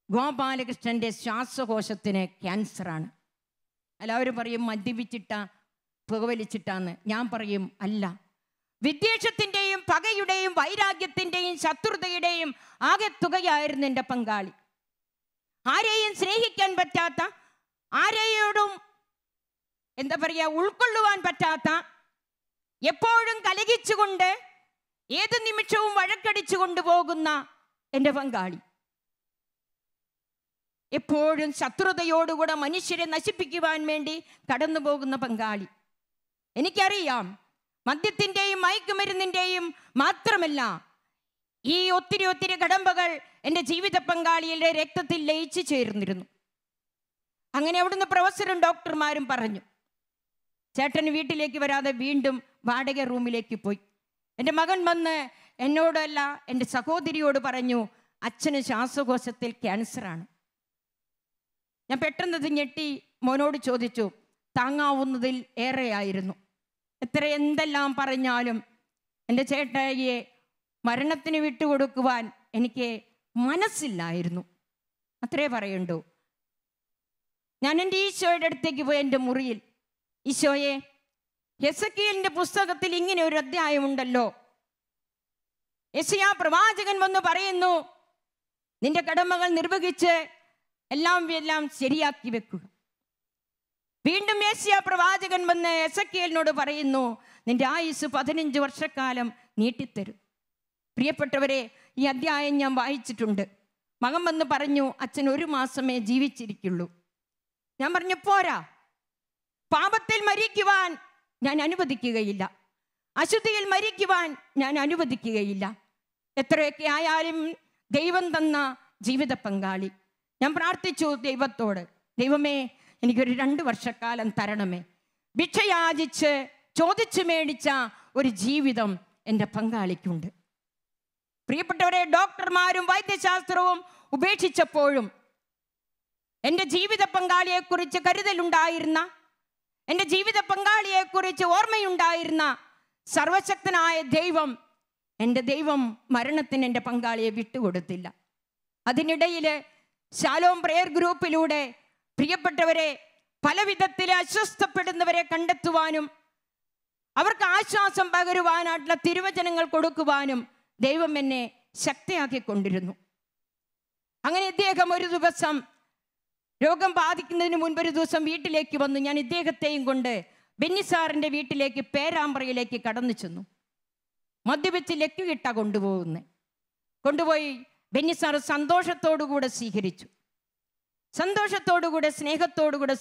Speaker 2: ഗോപാലകൃഷ്ണൻ്റെ ശ്വാസകോശത്തിന് ക്യാൻസറാണ്. എല്ലാവരും പറയും മദ്യപിച്ചിട്ടാ, പുകവലിച്ചിട്ടാന്ന്. ഞാൻ പറയും അല്ല, വിദ്വേഷത്തിൻ്റെയും പകയുടെയും വൈരാഗ്യത്തിൻ്റെയും ശത്രുതയുടെയും ആകെ തുകയായിരുന്നു എൻ്റെ പങ്കാളി. ആരെയും സ്നേഹിക്കാൻ പറ്റാത്ത, ആരെയോടും എന്താ പറയുക ഉൾക്കൊള്ളുവാൻ പറ്റാത്ത, എപ്പോഴും കലഹിച്ചുകൊണ്ട് ഏത് നിമിഷവും വഴക്കടിച്ചു കൊണ്ടുപോകുന്ന എൻ്റെ പങ്കാളി, എപ്പോഴും ശത്രുതയോടുകൂടെ മനുഷ്യരെ നശിപ്പിക്കുവാൻ വേണ്ടി കടന്നു പോകുന്ന പങ്കാളി. എനിക്കറിയാം, മദ്യത്തിൻ്റെയും മയക്കുമരുന്നിൻ്റെയും മാത്രമല്ല, ഈ ഒത്തിരി കടമ്പകൾ എൻ്റെ ജീവിത പങ്കാളിയുടെ രക്തത്തിൽ ലയിച്ചു ചേർന്നിരുന്നു. അങ്ങനെ അവിടുന്ന് പ്രൊഫസറും ഡോക്ടർമാരും പറഞ്ഞു, ചേട്ടൻ വീട്ടിലേക്ക് വരാതെ വീണ്ടും വാടക റൂമിലേക്ക് പോയി. എൻ്റെ മകൻ വന്ന് എന്നോടല്ല എൻ്റെ സഹോദരിയോട് പറഞ്ഞു, അച്ഛന് ശ്വാസകോശത്തിൽ ക്യാൻസറാണ്. ഞാൻ പെട്ടെന്ന് ഞെട്ടി മോനോട് ചോദിച്ചു, താങ്ങാവുന്നതിൽ ഏറെയായിരുന്നു. എന്തെല്ലാം പറഞ്ഞാലും എൻ്റെ ചേട്ടായിയെ മരണത്തിന് വിട്ടുകൊടുക്കുവാൻ എനിക്ക് മനസ്സില്ലായിരുന്നു. അത്രേ പറയണ്ടു. ഞാൻ എൻ്റെ ഈശോയുടെ അടുത്തേക്ക് പോയി എൻ്റെ മുറിയിൽ, ഈശോയെ, യെസക്കിയേലിന്റെ പുസ്തകത്തിൽ ഇങ്ങനെ ഒരു അധ്യായമുണ്ടല്ലോ. യെശയ്യാ പ്രവാചകൻ വന്ന് പറയുന്നു, നിന്റെ കടമകൾ നിർവഹിച്ച് എല്ലാം ശരിയാക്കി വെക്കുക. വീണ്ടും യെശയ്യാ പ്രവാചകൻ വന്ന് യെസക്കിയേലിനോട് പറയുന്നു, നിന്റെ ആയുസ് 15 വർഷക്കാലം നീട്ടിത്തരും. പ്രിയപ്പെട്ടവരെ, ഈ അധ്യായം ഞാൻ വായിച്ചിട്ടുണ്ട്. മകൻ വന്ന് പറഞ്ഞു, അച്ഛൻ 1 മാസമേ ജീവിച്ചിരിക്കുള്ളൂ. ഞാൻ പറഞ്ഞു, പോരാ, പാപത്തിൽ മരിക്കുവാൻ ഞാൻ അനുവദിക്കുകയില്ല, അശുദ്ധിയിൽ മരിക്കുവാൻ ഞാൻ അനുവദിക്കുകയില്ല. എത്രയൊക്കെ ആയാലും ദൈവം തന്ന ജീവിത പങ്കാളി. ഞാൻ പ്രാർത്ഥിച്ചു ദൈവത്തോട്, ദൈവമേ, എനിക്കൊരു 2 വർഷക്കാലം തരണമേ. ഭിക്ഷയാചിച്ച് ചോദിച്ചു മേടിച്ച ഒരു ജീവിതം എൻ്റെ പങ്കാളിക്കുണ്ട്. പ്രിയപ്പെട്ടവരെ, ഡോക്ടർമാരും വൈദ്യശാസ്ത്രവും ഉപേക്ഷിച്ചപ്പോഴും എൻ്റെ ജീവിത പങ്കാളിയെക്കുറിച്ച് കരുതലുണ്ടായിരുന്ന, എൻ്റെ ജീവിത പങ്കാളിയെക്കുറിച്ച് ഓർമ്മയുണ്ടായിരുന്ന സർവശക്തനായ ദൈവം, എൻ്റെ ദൈവം മരണത്തിന് എൻ്റെ പങ്കാളിയെ വിട്ടുകൊടുത്തില്ല. അതിനിടയിൽ ശാലോം പ്രെയർ ഗ്രൂപ്പിലൂടെ പ്രിയപ്പെട്ടവരെ, പല വിധത്തിൽ അസ്വസ്ഥപ്പെടുന്നവരെ കണ്ടെത്തുവാനും അവർക്ക് ആശ്വാസം പകരുവാനായിട്ടുള്ള തിരുവചനങ്ങൾ കൊടുക്കുവാനും ദൈവം എന്നെ ശക്തിയാക്കിക്കൊണ്ടിരുന്നു. അങ്ങനെ ഇദ്ദേഹം ഒരു ദിവസം, രോഗം ബാധിക്കുന്നതിന് മുൻപ് ഒരു ദിവസം വീട്ടിലേക്ക് വന്നു. ഞാൻ ഇദ്ദേഹത്തെയും കൊണ്ട് ബെന്നിസാറിൻ്റെ വീട്ടിലേക്ക് പേരാമ്പ്രയിലേക്ക് കടന്നു ചെന്നു. മദ്യപിച്ച് ലക്കുകെട്ട കൊണ്ടുപോയി ബെന്നിസാർ സന്തോഷത്തോടുകൂടെ സ്വീകരിച്ചു. സന്തോഷത്തോടുകൂടെ സ്നേഹത്തോടുകൂടെ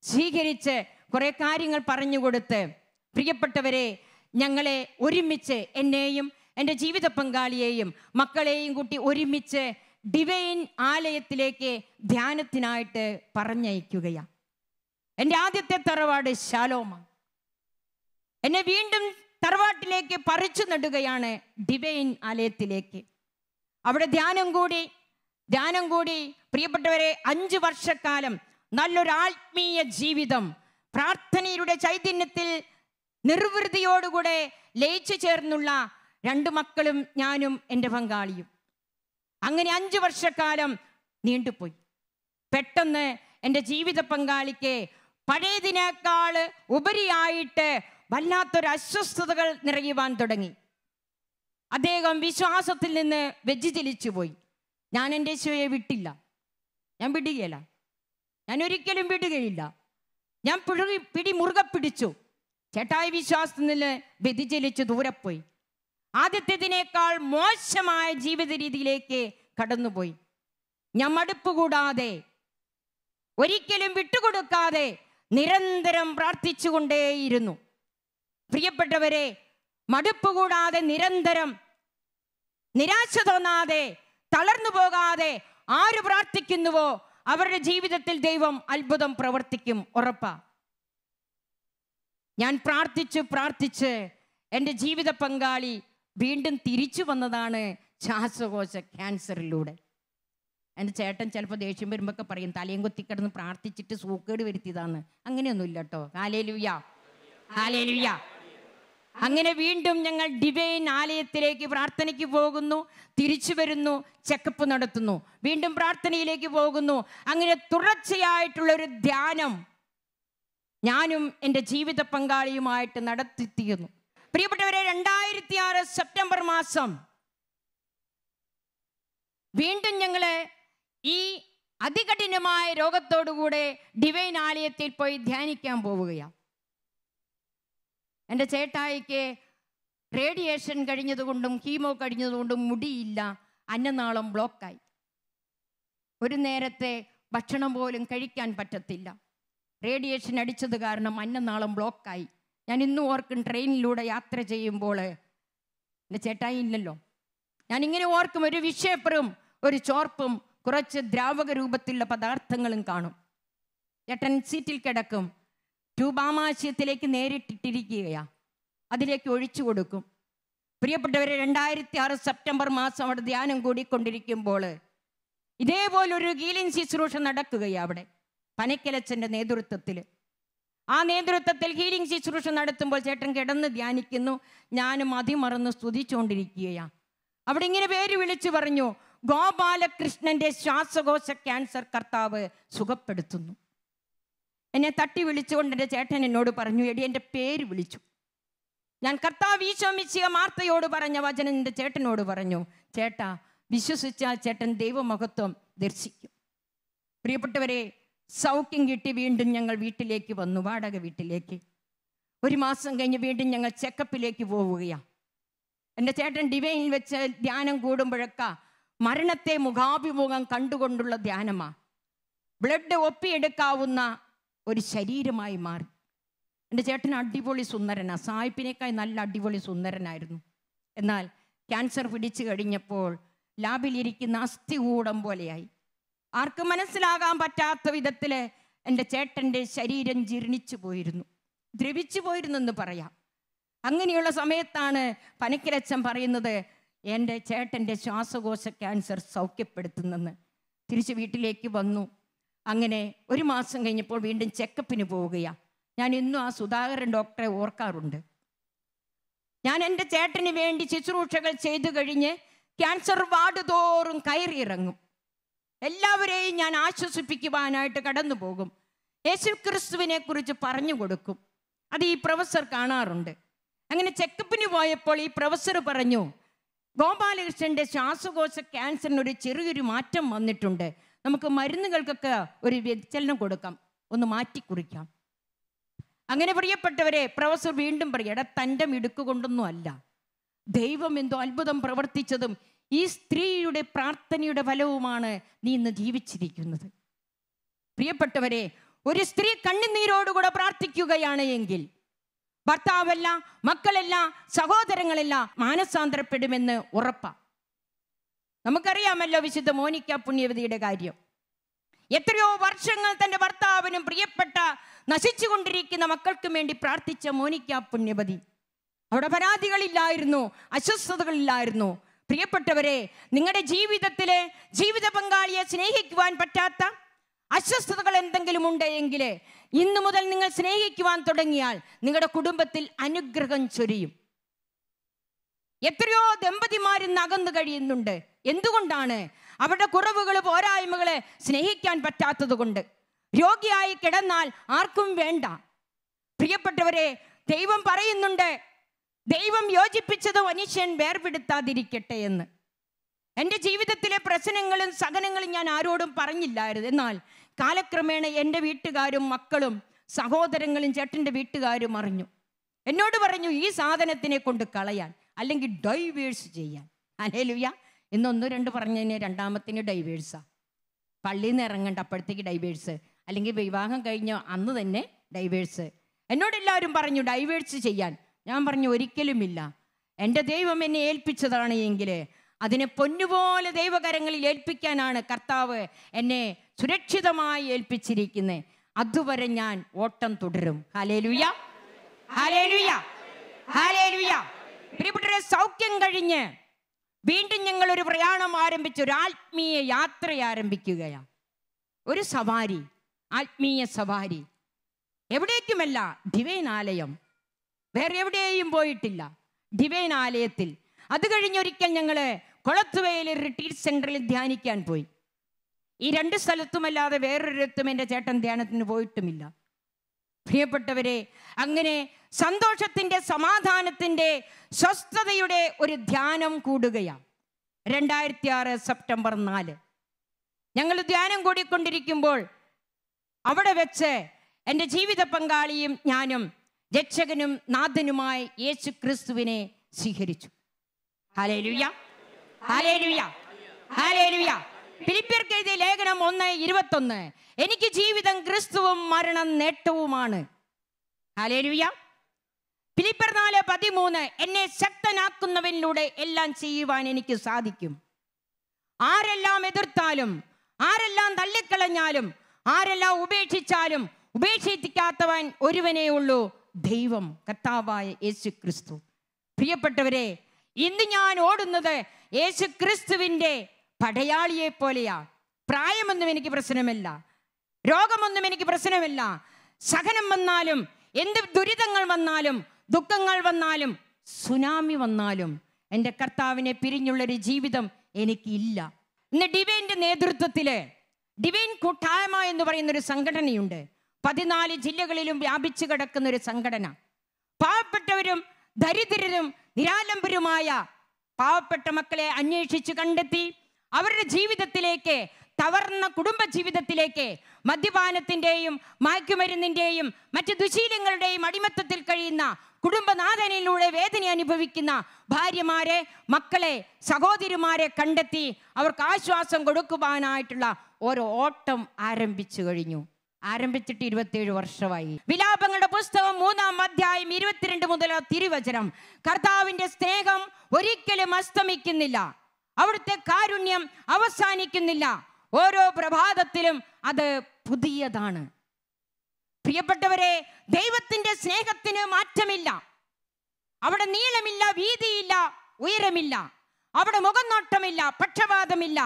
Speaker 2: സ്വീകരിച്ച് കുറെ കാര്യങ്ങൾ പറഞ്ഞു കൊടുത്ത്, പ്രിയപ്പെട്ടവരെ, ഞങ്ങളെ ഒരുമിച്ച്, എന്നെയും എൻ്റെ ജീവിത പങ്കാളിയെയും മക്കളെയും കൂട്ടി ഒരുമിച്ച് ഡിവൈൻ ആലയത്തിലേക്ക് ധ്യാനത്തിനായിട്ട് പറഞ്ഞയക്കുകയാണ്. എൻ്റെ ആദ്യത്തെ തറവാട് ശാലോമാണ്. എന്നെ വീണ്ടും തറവാട്ടിലേക്ക് പറിച്ചു നടുകയാണ് ഡിവൈൻ ആലയത്തിലേക്ക്. അവിടെ ധ്യാനം കൂടി പ്രിയപ്പെട്ടവരെ, 5 വർഷക്കാലം നല്ലൊരു ആത്മീയ ജീവിതം, പ്രാർത്ഥനയുടെ ചൈതന്യത്തിൽ നിർവൃതിയോടുകൂടെ ലയിച്ചു ചേർന്നുള്ള 2 മക്കളും ഞാനും എൻ്റെ പങ്കാളിയും. അങ്ങനെ 5 വർഷക്കാലം നീണ്ടുപോയി. പെട്ടെന്ന് എൻ്റെ ജീവിത പങ്കാളിക്ക് പഴയതിനേക്കാൾ ഉപരിയായിട്ട് വല്ലാത്തൊരു അസ്വസ്ഥതകൾ നിറയുവാൻ തുടങ്ങി. അദ്ദേഹം വിശ്വാസത്തിൽ നിന്ന് വ്യതിചലിച്ചു പോയി. ഞാൻ എൻ്റെ ഈശോയെ വിട്ടില്ല, ഞാൻ വിടുകയില്ല, ഞാൻ ഒരിക്കലും വിടുകയില്ല. ഞാൻ പിടി മുറുകെ പിടിച്ചു. ചേട്ടായി വിശ്വാസത്തിൽ നിന്ന് വ്യതിചലിച്ച് ദൂരെ പോയി. ആദ്യത്തേതിനേക്കാൾ മോശമായ ജീവിത രീതിയിലേക്ക് കടന്നുപോയി. ഞാൻ മടുപ്പ് കൂടാതെ, ഒരിക്കലും വിട്ടുകൊടുക്കാതെ നിരന്തരം പ്രാർത്ഥിച്ചുകൊണ്ടേയിരുന്നു. പ്രിയപ്പെട്ടവരെ, മടുപ്പ് കൂടാതെ നിരന്തരം, നിരാശ തോന്നാതെ, തളർന്നു പോകാതെ ആര് പ്രാർത്ഥിക്കുന്നുവോ അവരുടെ ജീവിതത്തിൽ ദൈവം അത്ഭുതം പ്രവർത്തിക്കും, ഉറപ്പാ. ഞാൻ പ്രാർത്ഥിച്ച് എൻ്റെ ജീവിത പങ്കാളി വീണ്ടും തിരിച്ചു വന്നതാണ് ശ്വാസകോശ ക്യാൻസറിലൂടെ. എൻ്റെ ചേട്ടൻ ചിലപ്പോൾ ദേഷ്യം വരുമ്പോഴൊക്കെ പറയും, തലയും കൊത്തിക്കിടന്ന് പ്രാർത്ഥിച്ചിട്ട് സൂക്കേട് വരുത്തിയതാന്ന്. അങ്ങനെയൊന്നുമില്ല കേട്ടോ. Hallelujah, hallelujah. അങ്ങനെ വീണ്ടും ഞങ്ങൾ ഡിവൈൻ ആലയത്തിലേക്ക് പ്രാർത്ഥനയ്ക്ക് പോകുന്നു, തിരിച്ചു വരുന്നു, ചെക്കപ്പ് നടത്തുന്നു, വീണ്ടും പ്രാർത്ഥനയിലേക്ക് പോകുന്നു. അങ്ങനെ തുടർച്ചയായിട്ടുള്ളൊരു ധ്യാനം ഞാനും എൻ്റെ ജീവിത പങ്കാളിയുമായിട്ട് നടത്തിത്തീർന്നു. പ്രിയപ്പെട്ടവരെ, 2006 സെപ്റ്റംബർ മാസം വീണ്ടും ഞങ്ങള് ഈ അതികഠിനമായ രോഗത്തോടുകൂടെ ഡിവൈൻ ആലയത്തിൽ പോയി ധ്യാനിക്കാൻ പോവുകയാണ്. എൻ്റെ ചേട്ടായിക്ക് റേഡിയേഷൻ കഴിഞ്ഞതുകൊണ്ടും കീമോ കഴിഞ്ഞതുകൊണ്ടും മുടിയില്ല, അന്നനാളം ബ്ലോക്കായി. ഒരു നേരത്തെ ഭക്ഷണം പോലും കഴിക്കാൻ പറ്റത്തില്ല. റേഡിയേഷൻ അടിച്ചത് കാരണം അന്നനാളം ബ്ലോക്കായി. ഞാൻ ഇന്നും ഓർക്കും, ട്രെയിനിലൂടെ യാത്ര ചെയ്യുമ്പോൾ എൻ്റെ ചേട്ടായി ഇല്ലല്ലോ, ഞാനിങ്ങനെ ഓർക്കും, ഒരു വിഷേപ്പറും ഒരു ചോർപ്പും കുറച്ച് ദ്രാവക രൂപത്തിലുള്ള പദാർത്ഥങ്ങളും കാണും. ചേട്ടൻ സീറ്റിൽ കിടക്കും. ട്യൂബാമാശയത്തിലേക്ക് നേരിട്ടിട്ടിരിക്കുകയാണ്. അതിലേക്ക് ഒഴിച്ചു കൊടുക്കും. പ്രിയപ്പെട്ടവരെ, 2006 സെപ്റ്റംബർ മാസം അവിടെ ധ്യാനം കൂടിക്കൊണ്ടിരിക്കുമ്പോൾ ഇതേപോലൊരു ഹീലിംഗ് ശുശ്രൂഷ നടക്കുകയാണ് അവിടെ പനക്കലച്ചൻ്റെ നേതൃത്വത്തിൽ. ആ നേതൃത്വത്തിൽ ഹീലിംഗ് ശുശ്രൂഷ നടത്തുമ്പോൾ ചേട്ടൻ കിടന്ന് ധ്യാനിക്കുന്നു. ഞാനും അതിമറന്ന് സ്തുതിച്ചുകൊണ്ടിരിക്കുകയാണ്. അവിടെ ഇങ്ങനെ പേര് വിളിച്ചു പറഞ്ഞു, ഗോപാലകൃഷ്ണന്റെ ശ്വാസകോശ ക്യാൻസർ കർത്താവ് സുഖപ്പെടുത്തുന്നു. എന്നെ തട്ടി വിളിച്ചുകൊണ്ട് എൻ്റെ ചേട്ടൻ എന്നോട് പറഞ്ഞു, എടി എൻ്റെ പേര് വിളിച്ചു. ഞാൻ കർത്താവ് ഈശോ മിശിഹ മാർത്തയോട് പറഞ്ഞ വചനം എൻ്റെ ചേട്ടനോട് പറഞ്ഞു. ചേട്ടാ, വിശ്വസിച്ചാൽ ചേട്ടൻ ദൈവമഹത്വം ദർശിക്കും. പ്രിയപ്പെട്ടവരെ, സൗഖ്യം കിട്ടി വീണ്ടും ഞങ്ങൾ വീട്ടിലേക്ക് വന്നു, വാടക വീട്ടിലേക്ക്. 1 മാസം കഴിഞ്ഞ് വീണ്ടും ഞങ്ങൾ ചെക്കപ്പിലേക്ക് പോവുകയാണ്. എൻ്റെ ചേട്ടൻ ഡിവൈനിൽ വെച്ച് ധ്യാനം കൂടുമ്പോഴൊക്കെ മരണത്തെ മുഖാഭിമുഖം കണ്ടുകൊണ്ടുള്ള ധ്യാനമാണ്. ബ്ലഡ് ഒപ്പിയെടുക്കാവുന്ന ഒരു ശരീരമായി മാറി. എൻ്റെ ചേട്ടൻ അടിപൊളി സുന്ദരനാണ്. സായിപ്പിനേക്കാൾ നല്ല അടിപൊളി സുന്ദരനായിരുന്നു. എന്നാൽ ക്യാൻസർ പിടിച്ചു കഴിഞ്ഞപ്പോൾ ലാബിലിരിക്കുന്ന അസ്ഥികൂടം പോലെയായി. ആർക്കും മനസ്സിലാകാൻ പറ്റാത്ത വിധത്തിൽ എൻ്റെ ചേട്ടൻ്റെ ശരീരം ജീർണിച്ചു പോയിരുന്നു, ദ്രവിച്ചു പോയിരുന്നെന്ന് പറയാം. അങ്ങനെയുള്ള സമയത്താണ് പനക്കലച്ചൻ പറയുന്നത്, എൻ്റെ ചേട്ടൻ്റെ ശ്വാസകോശ ക്യാൻസർ സൗഖ്യപ്പെടുത്തുന്നെന്ന്. തിരിച്ച് വീട്ടിലേക്ക് വന്നു. അങ്ങനെ 1 മാസം കഴിഞ്ഞപ്പോൾ വീണ്ടും ചെക്കപ്പിന് പോവുകയാണ്. ഞാൻ ഇന്നും ആ സുധാകരൻ ഡോക്ടറെ ഓർക്കാറുണ്ട്. ഞാൻ എൻ്റെ ചേട്ടന് വേണ്ടി ശുശ്രൂഷകൾ ചെയ്തു കഴിഞ്ഞ് ക്യാൻസർ വാർഡ് തോറും കയറിയിറങ്ങും. എല്ലാവരെയും ഞാൻ ആശ്വസിപ്പിക്കുവാനായിട്ട് കടന്നു പോകും. യേശു ക്രിസ്തുവിനെ കുറിച്ച് പറഞ്ഞു കൊടുക്കും. അത് ഈ പ്രൊഫസർ കാണാറുണ്ട്. അങ്ങനെ ചെക്കപ്പിന് പോയപ്പോൾ ഈ പ്രൊഫസർ പറഞ്ഞു, ഗോപാലകൃഷ്ണൻ്റെ ശ്വാസകോശ ക്യാൻസറിനൊരു ചെറിയൊരു മാറ്റം വന്നിട്ടുണ്ട്. നമുക്ക് മരുന്നുകൾക്കൊക്കെ ഒരു വ്യതിചലനം കൊടുക്കാം, ഒന്ന് മാറ്റിക്കുറിക്കാം. അങ്ങനെ പ്രിയപ്പെട്ടവരെ, പ്രൊഫസർ വീണ്ടും പറയും, എടാ തൻ്റെ മിടുക്കുകൊണ്ടൊന്നും അല്ല, ദൈവം എന്തോ അത്ഭുതം പ്രവർത്തിച്ചതും ഈ സ്ത്രീയുടെ പ്രാർത്ഥനയുടെ ഫലവുമാണ് നീ ഇന്ന് ജീവിച്ചിരിക്കുന്നത്. പ്രിയപ്പെട്ടവരെ, ഒരു സ്ത്രീ കണ്ണുനീരോടുകൂടെ പ്രാർത്ഥിക്കുകയാണ് എങ്കിൽ ഭർത്താവല്ല, മക്കളല്ല, സഹോദരങ്ങളല്ല മാനസാന്തരപ്പെടുമെന്ന് ഉറപ്പാണ്. നമുക്കറിയാമല്ലോ വിശുദ്ധ മോനിക്ക പുണ്യവതിയുടെ കാര്യം. എത്രയോ വർഷങ്ങൾ തൻ്റെ ഭർത്താവിനും പ്രിയപ്പെട്ട നശിച്ചുകൊണ്ടിരിക്കുന്ന മക്കൾക്കും വേണ്ടി പ്രാർത്ഥിച്ച മോനിക്ക പുണ്യവതി. അവിടെ പരാതികളില്ലായിരുന്നു, അസ്വസ്ഥതകളില്ലായിരുന്നു. പ്രിയപ്പെട്ടവരെ, നിങ്ങളുടെ ജീവിതത്തിലെ ജീവിത പങ്കാളിയെ സ്നേഹിക്കുവാൻ പറ്റാത്ത അസ്വസ്ഥതകൾ എന്തെങ്കിലും ഉണ്ടെങ്കിൽ ഇന്നു മുതൽ നിങ്ങൾ സ്നേഹിക്കുവാൻ തുടങ്ങിയാൽ നിങ്ങളുടെ കുടുംബത്തിൽ അനുഗ്രഹം ചൊരിയും. എത്രയോ ദമ്പതിമാരിന്ന് അകന്നു കഴിയുന്നുണ്ട്. എന്തുകൊണ്ടാണ്? അവരുടെ കുറവുകൾ, പോരായ്മകളെ സ്നേഹിക്കാൻ പറ്റാത്തത് കൊണ്ട്. രോഗിയായി കിടന്നാൽ ആർക്കും വേണ്ട. പ്രിയപ്പെട്ടവരെ, ദൈവം പറയുന്നുണ്ട്, ദൈവം യോജിപ്പിച്ചത് മനുഷ്യൻ വേർപെടുത്താതിരിക്കട്ടെ എന്ന്. എൻ്റെ ജീവിതത്തിലെ പ്രശ്നങ്ങളും സഹനങ്ങളും ഞാൻ ആരോടും പറഞ്ഞില്ലായിരുന്നു. എന്നാൽ കാലക്രമേണ എൻ്റെ വീട്ടുകാരും മക്കളും സഹോദരങ്ങളും ചേട്ടൻ്റെ വീട്ടുകാരും അറിഞ്ഞു. എന്നോട് പറഞ്ഞു, ഈ സാധനത്തിനെ കൊണ്ട് കളയാൻ, അല്ലെങ്കിൽ ഡൈവേഴ്സ് ചെയ്യാൻ. ഹല്ലേലൂയ. ഇന്ന് 1-2 പറഞ്ഞതിന് രണ്ടാമത്തിന് ഡൈവേഴ്സാ. പള്ളിയിൽ നിന്ന് ഇറങ്ങണ്ട, അപ്പോഴത്തേക്ക് ഡൈവേഴ്സ്, അല്ലെങ്കിൽ വിവാഹം കഴിഞ്ഞ അന്ന് തന്നെ ഡൈവേഴ്സ്. എന്നോടെല്ലാവരും പറഞ്ഞു ഡൈവേഴ്സ് ചെയ്യാൻ. ഞാൻ പറഞ്ഞു, ഒരിക്കലുമില്ല. എൻ്റെ ദൈവം എന്നെ ഏൽപ്പിച്ചതാണ് എങ്കിൽ അതിനെ പൊന്നുപോലെ ദൈവകരങ്ങളിൽ ഏൽപ്പിക്കാനാണ് കർത്താവ് എന്നെ സുരക്ഷിതമായി ഏൽപ്പിച്ചിരിക്കുന്നത്. അതുവരെ ഞാൻ ഓട്ടം തുടരും. Hallelujah, hallelujah, hallelujah. പ്രിയപ്പെട്ടവരെ, സൗഖ്യം കഴിഞ്ഞ് വീണ്ടും ഞങ്ങൾ ഒരു പ്രയാണം ആരംഭിച്ചു, ഒരു ആത്മീയ യാത്ര ആരംഭിക്കുകയാണ്. ഒരു സവാരി, ആത്മീയ സവാരി. എവിടേക്കുമല്ല, ഡിവൈൻ ആലയം. വേറെ എവിടെയും പോയിട്ടില്ല, ഡിവൈൻ ആലയത്തിൽ. അത് കഴിഞ്ഞൊരിക്കൽ ഞങ്ങൾ കൊളത്തുവയിൽ റിട്രീറ്റ് സെന്ററിൽ ധ്യാനിക്കാൻ പോയി. ഈ 2 സ്ഥലത്തുമല്ലാതെ വേറൊരിടത്തും എൻ്റെ ചേട്ടൻ ധ്യാനത്തിന് പോയിട്ടുമില്ല. പ്രിയപ്പെട്ടവരെ, അങ്ങനെ സന്തോഷത്തിൻ്റെ, സമാധാനത്തിൻ്റെ, സ്വസ്ഥതയുടെ ഒരു ധ്യാനം കൂടുകയാണ്. 2006 സെപ്റ്റംബർ 4 ഞങ്ങൾ ധ്യാനം കൂടിക്കൊണ്ടിരിക്കുമ്പോൾ അവിടെ വെച്ച് എൻ്റെ ജീവിത പങ്കാളിയും ഞാനും രക്ഷകനും നാഥനുമായി യേശു ക്രിസ്തുവിനെ സ്വീകരിച്ചു. Hallelujah, hallelujah, hallelujah. ഫിലിപ്പിയർക്ക് എഴുതിയ ലേഖനം 1:21, എനിക്ക് ജീവിതം ക്രിസ്തുവും മരണം നേട്ടവുമാണ്. ഹല്ലേലൂയ. ഫിലിപ്പിയർ 4:13, എന്നെ ശക്തനാക്കുന്നവനിലൂടെ എല്ലാം ചെയ്യുവാൻ എനിക്ക് സാധിക്കും. ആരെല്ലാം എതിർത്താലും ആരെല്ലാം തള്ളിക്കളഞ്ഞാലും, ആരെല്ലാം ഉപേക്ഷിച്ചാലും ഉപേക്ഷിക്കാത്തവൻ ഒരുവനേ ഉള്ളൂ, ദൈവം, കർത്താവായ യേശു ക്രിസ്തു. പ്രിയപ്പെട്ടവരെ, ഇന്ന് ഞാൻ ഓടുന്നത് യേശു ക്രിസ്തുവിൻ്റെ പടയാളിയെ പോലെയാ. പ്രായമൊന്നും എനിക്ക് പ്രശ്നമല്ല, രോഗമൊന്നും എനിക്ക് പ്രശ്നമല്ല. സഹനം വന്നാലും, എന്ത് ദുരിതങ്ങൾ വന്നാലും, ദുഃഖങ്ങൾ വന്നാലും, സുനാമി വന്നാലും എൻ്റെ കർത്താവിനെ പിരിഞ്ഞുള്ളൊരു ജീവിതം എനിക്കില്ല. ഇന്ന് ഡിവൈൻ്റെ നേതൃത്വത്തിൽ ഡിവൈൻ കൂട്ടായ്മ എന്ന് പറയുന്നൊരു സംഘടനയുണ്ട്. 14 ജില്ലകളിലും വ്യാപിച്ചു കിടക്കുന്നൊരു സംഘടന. പാവപ്പെട്ടവരും ദരിദ്രരും നിരാലംബരുമായ പാവപ്പെട്ട മക്കളെ അന്വേഷിച്ച് കണ്ടെത്തി അവരുടെ ജീവിതത്തിലേക്ക്, തകർന്ന കുടുംബ ജീവിതത്തിലേക്ക്, മദ്യപാനത്തിൻ്റെയും മയക്കുമരുന്നിൻ്റെയും മറ്റ് ദുശീലങ്ങളുടെയും അടിമത്തത്തിൽ കഴിയുന്ന കുടുംബനാഥനിലൂടെ വേദന അനുഭവിക്കുന്ന ഭാര്യമാരെ, മക്കളെ, സഹോദരിമാരെ കണ്ടെത്തി അവർക്ക് ആശ്വാസം കൊടുക്കുവാനായിട്ടുള്ള ഓരോ ഓട്ടം ആരംഭിച്ചു കഴിഞ്ഞു. ആരംഭിച്ചിട്ട് 27 വർഷമായി. വിലാപങ്ങളുടെ പുസ്തകം 3-ാം അധ്യായം 22 മുതൽ തിരുവചനം. കർത്താവിന്റെ സ്നേഹം ഒരിക്കലും അസ്തമിക്കുന്നില്ല, അവിടുത്തെ കാരുണ്യം അവസാനിക്കുന്നില്ല, ഓരോ പ്രഭാതത്തിലും അത് പുതിയതാണ്. പ്രിയപ്പെട്ടവരെ, ദൈവത്തിന്റെ സ്നേഹത്തിന് മാറ്റമില്ല. അവിടെ നീളമില്ല, വീതിയില്ല, ഉയരമില്ല. അവിടെ മുഖനോട്ടമില്ല, പക്ഷപാതമില്ല.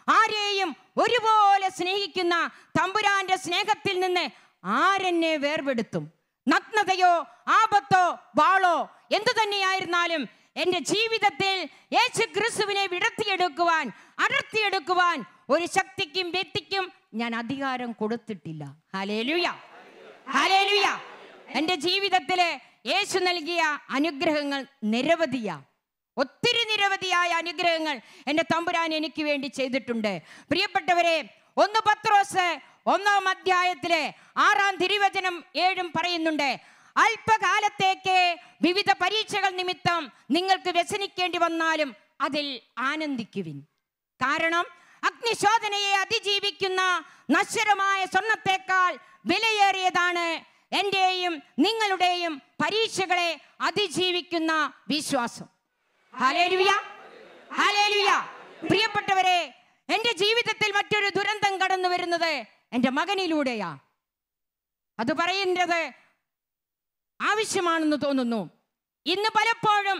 Speaker 2: ആരെയും ഒരുപോലെ സ്നേഹിക്കുന്ന തമ്പുരാന്റെ സ്നേഹത്തിൽ നിന്ന് ആരെന്നെ വേർപെടുത്തും? നഗ്നതയോ ആപത്തോ വാളോ എന്തു തന്നെയായിരുന്നാലും എൻ്റെ ജീവിതത്തിൽ യേശു ക്രിസ്തുവിനെ വിടർത്തിയെടുക്കുവാൻ, അടർത്തിയെടുക്കുവാൻ ഒരു ശക്തിക്കും വ്യക്തിക്കും ഞാൻ അധികാരം കൊടുത്തിട്ടില്ല. Hallelujah, hallelujah. എൻ്റെ ജീവിതത്തിൽ യേശു നൽകിയ അനുഗ്രഹങ്ങൾ നിരവധിയാ, ഒത്തിരി നിരവധിയായ അനുഗ്രഹങ്ങൾ എൻ്റെ തമ്പുരാൻ എനിക്ക് വേണ്ടി ചെയ്തിട്ടുണ്ട്. പ്രിയപ്പെട്ടവരെ, 1 പത്രോസ് 1-ാം അധ്യായത്തിലെ 6-ാം തിരുവചനം 7 പറയുന്നുണ്ട്, അല്പകാലത്തേക്ക് വിവിധ പരീക്ഷകൾ നിമിത്തം നിങ്ങൾക്ക് വ്യസനിക്കേണ്ടി വന്നാലും അതിൽ ആനന്ദിക്കുവിൻ. കാരണം അഗ്നിശോധനയെ അതിജീവിക്കുന്ന നശ്വരമായ സ്വർണത്തേക്കാൾ വിലയേറിയതാണ് എൻ്റെയും നിങ്ങളുടെയും പരീക്ഷകളെ അതിജീവിക്കുന്ന വിശ്വാസം. Hallelujah, hallelujah. പ്രിയപ്പെട്ടവരെ, എൻ്റെ ജീവിതത്തിൽ മറ്റൊരു ദുരന്തം കടന്നു വരുന്നത് എൻ്റെ മകനിലൂടെയാ. അത് പറയുന്നത് ആവശ്യമാണെന്ന് തോന്നുന്നു. ഇന്ന് പലപ്പോഴും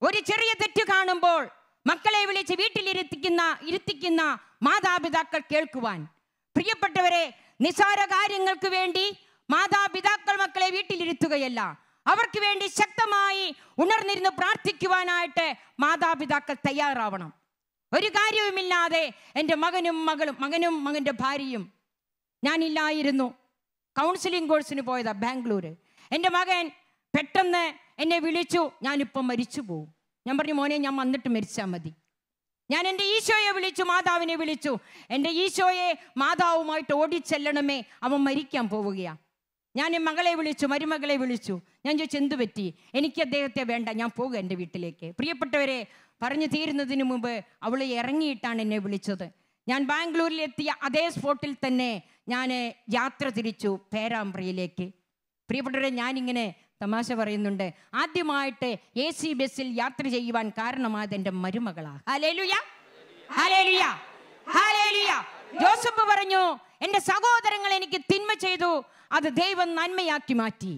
Speaker 2: ഒരു ചെറിയ തെറ്റ് കാണുമ്പോൾ മക്കളെ വിളിച്ച് ഇരുത്തിക്കുന്ന മാതാപിതാക്കൾ കേൾക്കുവാൻ. പ്രിയപ്പെട്ടവരെ, നിസാര കാര്യങ്ങൾക്ക് വേണ്ടി മാതാപിതാക്കൾ മക്കളെ വീട്ടിലിരുത്തുകയല്ല, അവർക്ക് വേണ്ടി ശക്തമായി ഉണർന്നിരുന്ന് പ്രാർത്ഥിക്കുവാനായിട്ട് മാതാപിതാക്കൾ തയ്യാറാവണം. ഒരു കാര്യവുമില്ലാതെ എൻ്റെ മകനും മകൻ്റെ ഭാര്യയും, ഞാനില്ലായിരുന്നു, കൗൺസിലിംഗ് കോഴ്സിന് പോയതാ ബാംഗ്ലൂർ. എൻ്റെ മകൻ പെട്ടെന്ന് എന്നെ വിളിച്ചു, ഞാനിപ്പം മരിച്ചു പോവും. ഞാൻ പറഞ്ഞു, മോനെ, ഞാൻ വന്നിട്ട് മരിച്ചാൽ മതി. ഞാൻ എൻ്റെ ഈശോയെ വിളിച്ചു, മാതാവിനെ വിളിച്ചു. എൻ്റെ ഈശോയെ മാതാവുമായിട്ട് ഓടിച്ചെല്ലണമേ, അവൻ മരിക്കാൻ പോവുകയാണ്. ഞാൻ മകളെ വിളിച്ചു, മരുമകളെ വിളിച്ചു. ഞാൻ ചോദിച്ചു, എന്തു പറ്റി? എനിക്ക് അദ്ദേഹത്തെ വേണ്ട, ഞാൻ പോകുക എൻ്റെ വീട്ടിലേക്ക്. പ്രിയപ്പെട്ടവരെ, പറഞ്ഞു തീരുന്നതിന് മുമ്പ് അവൾ ഇറങ്ങിയിട്ടാണ് എന്നെ വിളിച്ചത്. ഞാൻ ബാംഗ്ലൂരിലെത്തിയ അതേ സ്പോട്ടിൽ തന്നെ ഞാൻ യാത്ര തിരിച്ചു പേരാമ്പ്രയിലേക്ക്. പ്രിയപ്പെട്ടവരെ, ഞാനിങ്ങനെ തമാശ പറയുന്നുണ്ട്, ആദ്യമായിട്ട് AC ബസ്സിൽ യാത്ര ചെയ്യുവാൻ കാരണമായത് എൻ്റെ മരുമകളാണ്. Hallelujah, hallelujah, hallelujah. ജോസഫ് പറഞ്ഞു, എൻ്റെ സഹോദരങ്ങൾ എനിക്ക് തിന്മ ചെയ്തു, അത് ദൈവം നന്മയാക്കി മാറ്റി.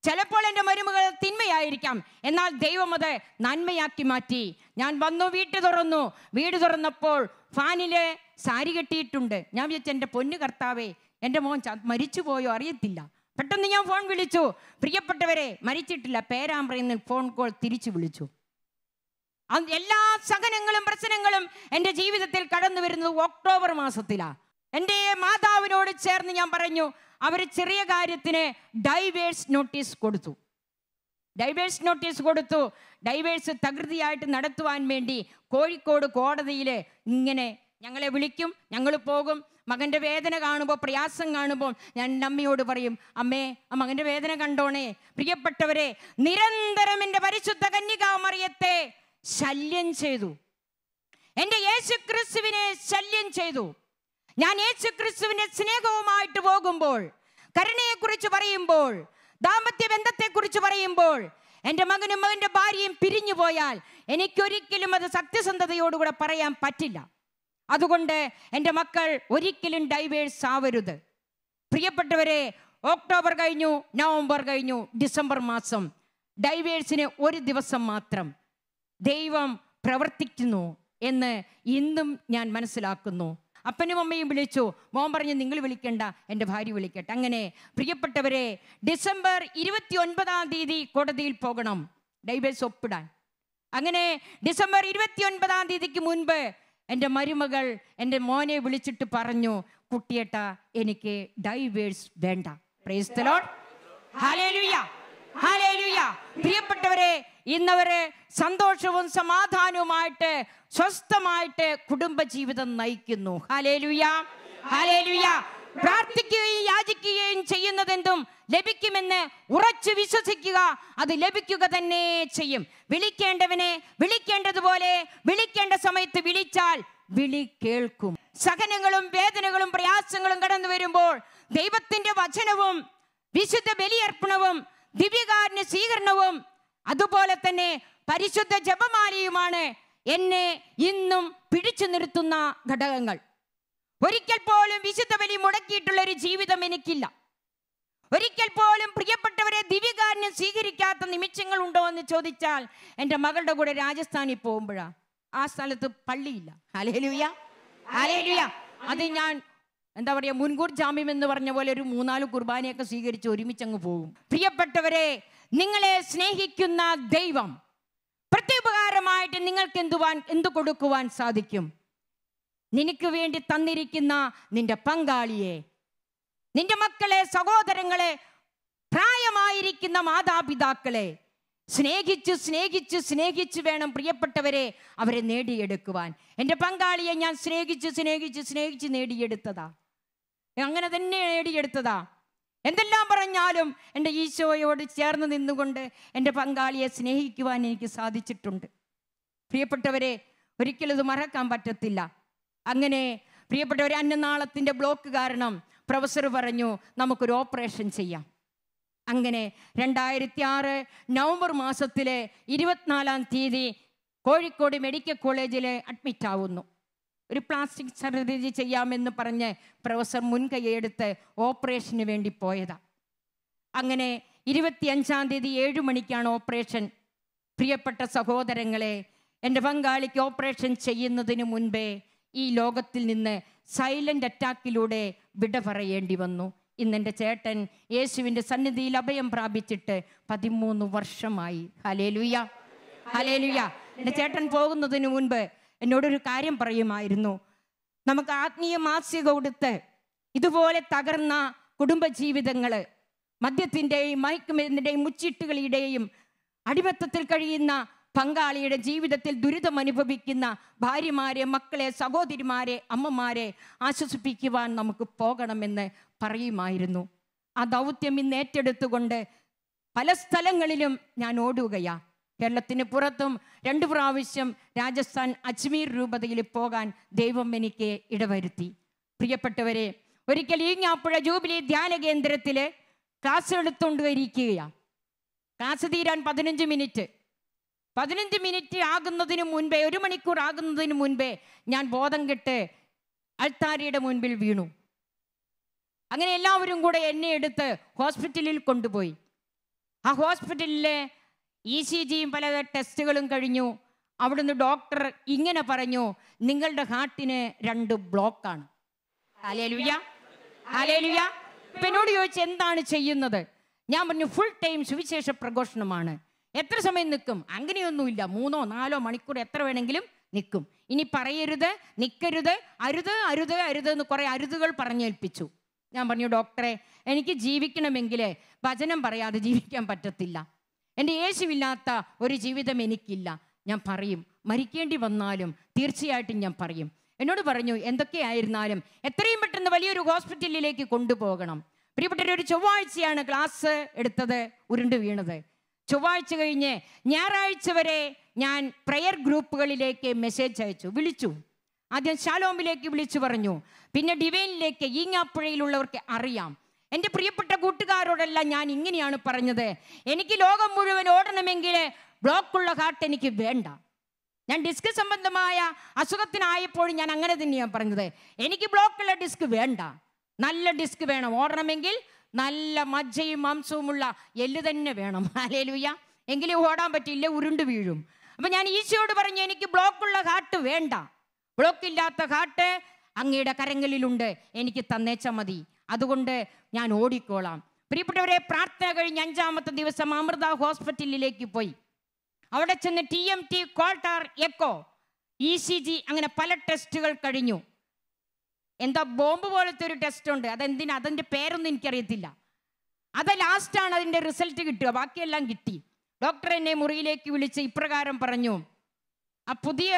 Speaker 2: ചിലപ്പോൾ എൻ്റെ മരുമകൾ തിന്മയായിരിക്കാം, എന്നാൽ ദൈവം അത് നന്മയാക്കി മാറ്റി. ഞാൻ വന്നു, വീട് തുറന്നപ്പോൾ ഫാനില് സാരി കെട്ടിയിട്ടുണ്ട്. ഞാൻ വിചാരിച്ചു, എൻ്റെ പൊന്നു കർത്താവേ, എൻ്റെ മോൻ മരിച്ചു പോയോ അറിയത്തില്ല. പെട്ടെന്ന് ഞാൻ ഫോൺ വിളിച്ചു. പ്രിയപ്പെട്ടവരെ, മരിച്ചിട്ടില്ല. പേരാമ്പ്രയിൽ നിന്ന് ഫോൺ കോൾ തിരിച്ചു വിളിച്ചു. എല്ലാ സഹനങ്ങളും പ്രശ്നങ്ങളും എൻ്റെ ജീവിതത്തിൽ കടന്നു വരുന്നത് ഒക്ടോബർ മാസത്തിലാണ്. എൻ്റെ മാതാവിനോട് ചേർന്ന് ഞാൻ പറഞ്ഞു, അവർ ചെറിയ കാര്യത്തിന് ഡൈവേഴ്സ് നോട്ടീസ് കൊടുത്തു. ഡൈവേഴ്സ് തകൃതിയായിട്ട് നടത്തുവാൻ വേണ്ടി കോഴിക്കോട് കോടതിയിൽ ഇങ്ങനെ ഞങ്ങളെ വിളിക്കും, ഞങ്ങൾ പോകും. മകൻ്റെ വേദന കാണുമ്പോൾ, പ്രയാസം കാണുമ്പോൾ ഞാൻ അമ്മയോട് പറയും, അമ്മേ, ആ മകൻ്റെ വേദന കണ്ടോണേ. പ്രിയപ്പെട്ടവരെ, നിരന്തരം എൻ്റെ പരിശുദ്ധ കന്യകാമറിയത്തെ ശല്യം ചെയ്തു. എൻ്റെ യേശുക്രിസ്തുവിനെ ശല്യം ചെയ്തു. ഞാൻ യേശുക്രിസ്തുവിന്റെ സ്നേഹവുമായിട്ട് പോകുമ്പോൾ, കരുണയെക്കുറിച്ച് പറയുമ്പോൾ, ദാമ്പത്യ ബന്ധത്തെക്കുറിച്ച് പറയുമ്പോൾ, എൻ്റെ മകനും മകൻ്റെ ഭാര്യയും പിരിഞ്ഞു പോയാൽ എനിക്കൊരിക്കലും അത് സത്യസന്ധതയോടുകൂടെ പറയാൻ പറ്റില്ല. അതുകൊണ്ട് എൻ്റെ മക്കൾ ഒരിക്കലും ഡൈവേഴ്സ് ആവരുത്. പ്രിയപ്പെട്ടവരെ, ഒക്ടോബർ കഴിഞ്ഞു, നവംബർ കഴിഞ്ഞു, ഡിസംബർ മാസം ഡൈവേഴ്സിന് ഒരു ദിവസം മാത്രം ദൈവം പ്രവർത്തിക്കുന്നു എന്ന് ഇന്നും ഞാൻ മനസ്സിലാക്കുന്നു. അപ്പനും അമ്മയും വിളിച്ചു. മോൻ പറഞ്ഞു നിങ്ങൾ വിളിക്കണ്ട, എൻ്റെ ഭാര്യ വിളിക്കട്ടെ. അങ്ങനെ പ്രിയപ്പെട്ടവരെ, ഡിസംബർ 29 കോടതിയിൽ പോകണം ഡൈവേഴ്സ് ഒപ്പിടാൻ. അങ്ങനെ ഡിസംബർ 29 മുൻപ് എൻ്റെ മരുമകൾ എൻ്റെ മോനെ വിളിച്ചിട്ട് പറഞ്ഞു, കുട്ടിയേട്ടാ എനിക്ക് ഡൈവേഴ്സ് വേണ്ട. Praise the Lord. Hallelujah, hallelujah. പ്രിയപ്പെട്ടവരെ, ഇന്നവരെ സന്തോഷവും സമാധാനവുമായിട്ട് സ്വസ്ഥമായിട്ട് കുടുംബജീവിതം നയിക്കുന്നു. Hallelujah, hallelujah. പ്രാർത്ഥിക്കുകയും യാചിക്കുകയും ചെയ്യുന്നതെന്തും ലഭിക്കുമെന്ന് ഉറച്ചു വിശ്വസിക്കുക. അത് ലഭിക്കുക തന്നെ ചെയ്യും. വിളിക്കേണ്ടവനെ വിളിക്കേണ്ടതുപോലെ വിളിക്കേണ്ട സമയത്ത് വിളിച്ചാൽ വിളി കേൾക്കും. സഹനങ്ങളും വേദനകളും പ്രയാസങ്ങളും കടന്നു വരുമ്പോൾ ദൈവത്തിന്റെ വചനവും വിശുദ്ധ ബലിയർപ്പണവും ദിവ്യകാരുണ്യ സ്വീകരണവും അതുപോലെ തന്നെ പരിശുദ്ധ ജപമാലയുമാണ് എന്നെ ഇന്നും പിടിച്ചു നിർത്തുന്ന ഘടകങ്ങൾ. ഒരിക്കൽ പോലും വിശുദ്ധ ബലി മുടക്കിയിട്ടുള്ള ഒരു ജീവിതം എനിക്കില്ല. ഒരിക്കൽ പോലും പ്രിയപ്പെട്ടവരെ ദിവ്യകാരുണ്യം സ്വീകരിക്കാത്ത നിമിഷങ്ങൾ ഉണ്ടോ എന്ന് ചോദിച്ചാൽ എൻ്റെ മകളുടെ കൂടെ രാജസ്ഥാനിൽ പോകുമ്പോഴാ. ആ സ്ഥലത്ത് പള്ളിയില്ല. Hallelujah, hallelujah. അത് ഞാൻ എന്താ പറയുക, മുൻകൂർ ജാമ്യം എന്ന് പറഞ്ഞ പോലെ ഒരു 3-4 കുർബാനയൊക്കെ സ്വീകരിച്ച് ഒരുമിച്ചങ്ങ് പോകും. പ്രിയപ്പെട്ടവരെ, നിങ്ങളെ സ്നേഹിക്കുന്ന ദൈവം പ്രത്യുപകാരമായിട്ട് നിങ്ങൾക്ക് എന്തു കൊടുക്കുവാൻ സാധിക്കും? നിനക്ക് വേണ്ടി തന്നിരിക്കുന്ന നിന്റെ പങ്കാളിയെ, നിന്റെ മക്കളെ, സഹോദരങ്ങളെ, പ്രായമായിരിക്കുന്ന മാതാപിതാക്കളെ സ്നേഹിച്ച് സ്നേഹിച്ച് സ്നേഹിച്ച് വേണം പ്രിയപ്പെട്ടവരെ അവരെ നേടിയെടുക്കുവാൻ. എൻ്റെ പങ്കാളിയെ ഞാൻ സ്നേഹിച്ച് സ്നേഹിച്ച് സ്നേഹിച്ച് നേടിയെടുത്തതാ. അങ്ങനെ തന്നെ നേടിയെടുത്തതാ. എന്തെല്ലാം പറഞ്ഞാലും എൻ്റെ ഈശോയോട് ചേർന്ന് നിന്നുകൊണ്ട് എൻ്റെ പങ്കാളിയെ സ്നേഹിക്കുവാൻ എനിക്ക് സാധിച്ചിട്ടുണ്ട്. പ്രിയപ്പെട്ടവരെ, ഒരിക്കലും ഇത് മറക്കാൻ പറ്റത്തില്ല. അങ്ങനെ പ്രിയപ്പെട്ടവരെ, അന്നനാളത്തിൻ്റെ ബ്ലോക്ക് കാരണം പ്രൊഫസർ പറഞ്ഞു നമുക്കൊരു ഓപ്പറേഷൻ ചെയ്യാം. അങ്ങനെ 2006 നവംബർ മാസത്തിലെ 24 കോഴിക്കോട് മെഡിക്കൽ കോളേജിൽ അഡ്മിറ്റ് ആവുന്നു. ഒരു പ്ലാസ്റ്റിക് സർജറി ചെയ്യാമെന്ന് പറഞ്ഞ് പ്രൊഫസർ മുൻകൈയെടുത്ത് ഓപ്പറേഷന് വേണ്ടി പോയതാ. അങ്ങനെ 25 7 മണിക്കാണ് ഓപ്പറേഷൻ. പ്രിയപ്പെട്ട സഹോദരങ്ങളെ, എൻ്റെ പങ്കാളിക്ക് ഓപ്പറേഷൻ ചെയ്യുന്നതിന് മുൻപേ ഈ ലോകത്തിൽ നിന്ന് സൈലന്റ് അറ്റാക്കിലൂടെ വിട പറയേണ്ടി വന്നു. ഇന്നെൻ്റെ ചേട്ടൻ യേശുവിൻ്റെ സന്നിധിയിൽ അഭയം പ്രാപിച്ചിട്ട് 13 വർഷമായി. Hallelujah, hallelujah. എൻ്റെ ചേട്ടൻ പോകുന്നതിന് മുൻപ് എന്നോടൊരു കാര്യം പറയുമായിരുന്നു. നമുക്ക് ആത്മീയ മാസിക കൊടുത്ത് ഇതുപോലെ തകർന്ന കുടുംബജീവിതങ്ങൾ, മദ്യത്തിൻ്റെയും മയക്കുമരുന്നിൻ്റെയും മുച്ചിട്ടുകളുടെയും അടിമത്തത്തിൽ കഴിയുന്ന പങ്കാളിയുടെ ജീവിതത്തിൽ ദുരിതം അനുഭവിക്കുന്ന ഭാര്യമാരെ, മക്കളെ, സഹോദരിമാരെ, അമ്മമാരെ ആശ്വസിപ്പിക്കുവാൻ നമുക്ക് പോകണമെന്ന് പറയുമായിരുന്നു. ആ ദൗത്യം ഇന്ന് ഏറ്റെടുത്തുകൊണ്ട് പല സ്ഥലങ്ങളിലും ഞാൻ ഓടുകയാ. കേരളത്തിന് പുറത്തും 2 പ്രാവശ്യം രാജസ്ഥാൻ അജ്മീർ രൂപതയിൽ പോകാൻ ദൈവം എനിക്ക് ഇടവരുത്തി. പ്രിയപ്പെട്ടവരെ, ഒരിക്കൽ ഈങ്ങാപ്പുഴ ജൂബിലി ധ്യാന കേന്ദ്രത്തിൽ ക്ലാസ് എടുത്തുകൊണ്ടിരിക്കുകയാണ്. ക്ലാസ് തീരാൻ 15 മിനിറ്റ് ആകുന്നതിന് മുൻപേ, 1 മണിക്കൂർ ആകുന്നതിന് മുൻപേ ഞാൻ ബോധം കെട്ട് അൾത്താരയുടെ മുൻപിൽ വീണു. അങ്ങനെ എല്ലാവരും കൂടെ എന്നെ എടുത്ത് ഹോസ്പിറ്റലിൽ കൊണ്ടുപോയി. ആ ഹോസ്പിറ്റലിലെ ECGയും പല ടെസ്റ്റുകളും കഴിഞ്ഞു. അവിടുന്ന് ഡോക്ടർ ഇങ്ങനെ പറഞ്ഞു, നിങ്ങളുടെ ഹാർട്ടിന് 2 ബ്ലോക്കാണ്. Hallelujah, hallelujah. ഇപ്പം എന്നോട് ചോദിച്ചു എന്താണ് ചെയ്യുന്നത്? ഞാൻ പറഞ്ഞു ഫുൾ ടൈം സുവിശേഷ പ്രഘോഷണമാണ്. എത്ര സമയം നിൽക്കും? അങ്ങനെയൊന്നുമില്ല, 3-4 മണിക്കൂർ എത്ര വേണമെങ്കിലും നിൽക്കും. ഇനി പറയരുത്, നിൽക്കരുത്, അരുത് അരുത് അരുത് എന്ന് കുറേ അരുതുകൾ പറഞ്ഞേൽപ്പിച്ചു. ഞാൻ പറഞ്ഞു ഡോക്ടറെ, എനിക്ക് ജീവിക്കണമെങ്കിൽ വചനം പറയാതെ ജീവിക്കാൻ പറ്റത്തില്ല. എൻ്റെ യേശുവില്ലാത്ത ഒരു ജീവിതം എനിക്കില്ല. ഞാൻ പറയും, മരിക്കേണ്ടി വന്നാലും തീർച്ചയായിട്ടും ഞാൻ പറയും. എന്നോട് പറഞ്ഞു എന്തൊക്കെയായിരുന്നാലും എത്രയും പെട്ടെന്ന് വലിയൊരു ഹോസ്പിറ്റലിലേക്ക് കൊണ്ടുപോകണം. പ്രിയപ്പെട്ട ഒരു ചൊവ്വാഴ്ചയാണ് ക്ലാസ് എടുത്തത്, ഉരുണ്ട് വീണത്. ചൊവ്വാഴ്ച കഴിഞ്ഞ് ഞായറാഴ്ച വരെ ഞാൻ പ്രയർ ഗ്രൂപ്പുകളിലേക്ക് മെസ്സേജ് അയച്ചു, വിളിച്ചു. ആദ്യം ഷാലോമിലേക്ക് വിളിച്ചു പറഞ്ഞു, പിന്നെ ഡിവൈനിലേക്ക്. ഈങ്ങാപ്പുഴയിലുള്ളവർക്ക് അറിയാം. എൻ്റെ പ്രിയപ്പെട്ട കൂട്ടുകാരോടെല്ലാം ഞാൻ ഇങ്ങനെയാണ് പറഞ്ഞത്, എനിക്ക് ലോകം മുഴുവൻ ഓടണമെങ്കിൽ ബ്ലോക്കുള്ള ഹാർട്ട് എനിക്ക് വേണ്ട. ഞാൻ ഡിസ്ക് സംബന്ധമായ അസുഖത്തിനായപ്പോഴും ഞാൻ അങ്ങനെ തന്നെയാണ് പറഞ്ഞത്. എനിക്ക് ബ്ലോക്കുള്ള ഡിസ്ക് വേണ്ട, നല്ല ഡിസ്ക് വേണം. ഓടണമെങ്കിൽ നല്ല മജ്ജയും മാംസവുമുള്ള എല്ല് തന്നെ വേണം. ഹല്ലേലൂയ. എങ്കിലും ഓടാൻ പറ്റില്ല, ഉരുണ്ട് വീഴും. അപ്പം ഞാൻ ഈശോയോട് പറഞ്ഞു, എനിക്ക് ബ്ലോക്കുള്ള ഹാർട്ട് വേണ്ട, ബ്ലോക്കില്ലാത്ത ഹാർട്ട് അങ്ങയുടെ കരങ്ങളിലുണ്ട്, എനിക്ക് തന്നേച്ചാൽ മതി, അതുകൊണ്ട് ഞാൻ ഓടിക്കോളാം. പ്രിയപ്പെട്ടവരെ, പ്രാർത്ഥന കഴിഞ്ഞ് 5-ാമത്തെ ദിവസം അമൃത ഹോസ്പിറ്റലിലേക്ക് പോയി. അവിടെ ചെന്ന് TMT, കോൾട്ടാർ, എക്കോ, ECG, അങ്ങനെ പല ടെസ്റ്റുകൾ കഴിഞ്ഞു. എന്താ ബോംബ് പോലത്തെ ഒരു ടെസ്റ്റ് ഉണ്ട്, അതിൻ്റെ പേരൊന്നും എനിക്കറിയത്തില്ല. അത് ലാസ്റ്റാണ് അതിൻ്റെ റിസൾട്ട് കിട്ടുക, ബാക്കിയെല്ലാം കിട്ടി. ഡോക്ടർ എന്നെ മുറിയിലേക്ക് വിളിച്ച് ഇപ്രകാരം പറഞ്ഞു, ആ പുതിയ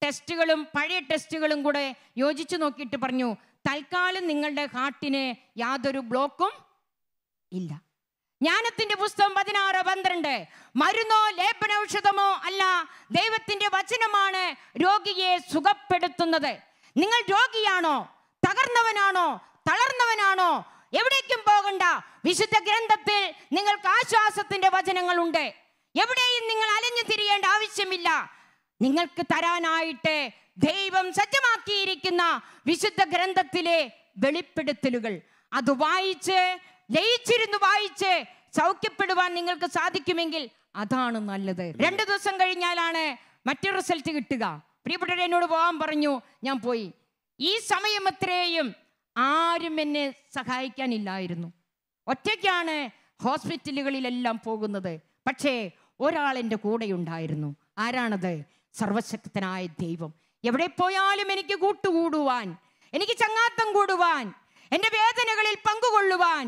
Speaker 2: ടെസ്റ്റുകളും പഴയ ടെസ്റ്റുകളും കൂടെ യോജിച്ച് നോക്കിയിട്ട് പറഞ്ഞു, തൽക്കാലം നിങ്ങളുടെ ഹാർട്ടിന് യാതൊരു ബ്ലോക്കും ഇല്ല. ജ്ഞാനത്തിന്റെ പുസ്തകം 16:12, മരുന്നോ ലേപനൌഷധമോ അല്ല, ദൈവത്തിന്റെ വചനമാണ് രോഗിയെ സുഖപ്പെടുത്തുന്നത്. നിങ്ങൾ രോഗിയാണോ, തകർന്നവനാണോ, തളർന്നവനാണോ, എവിടേക്കും പോകണ്ട. വിശുദ്ധ ഗ്രന്ഥത്തിൽ നിങ്ങൾക്ക് ആശ്വാസത്തിന്റെ വചനങ്ങളുണ്ട്. എവിടെയും നിങ്ങൾ അലഞ്ഞു തിരിയേണ്ട ആവശ്യമില്ല. നിങ്ങൾക്ക് തരാനായിട്ട് ദൈവം സജ്ജമാക്കിയിരിക്കുന്ന വിശുദ്ധ ഗ്രന്ഥത്തിലെ വെളിപ്പെടുത്തലുകൾ, അത് വായിച്ച് ലയിച്ചിരുന്ന് വായിച്ച് സൗഖ്യപ്പെടുവാൻ നിങ്ങൾക്ക് സാധിക്കുമെങ്കിൽ അതാണ് നല്ലത്. 2 ദിവസം കഴിഞ്ഞാലാണ് മറ്റു റിസൾട്ട് കിട്ടുക. പ്രിയപ്പെട്ടവർ എന്നോട് പോകാൻ പറഞ്ഞു, ഞാൻ പോയി. ഈ സമയം അത്രയും ആരും എന്നെ സഹായിക്കാനില്ലായിരുന്നു. ഒറ്റയ്ക്കാണ് ഹോസ്പിറ്റലുകളിലെല്ലാം പോകുന്നത്. പക്ഷേ ഒരാൾ എൻ്റെ കൂടെ ഉണ്ടായിരുന്നു. ആരാണത്? സർവശക്തനായ ദൈവം. എവിടെ പോയാലും എനിക്ക് കൂട്ടുകൂടുവാൻ, എനിക്ക് ചങ്ങാത്തം കൂടുവാൻ, എൻ്റെ വേദനകളിൽ പങ്കുകൊള്ളുവാൻ,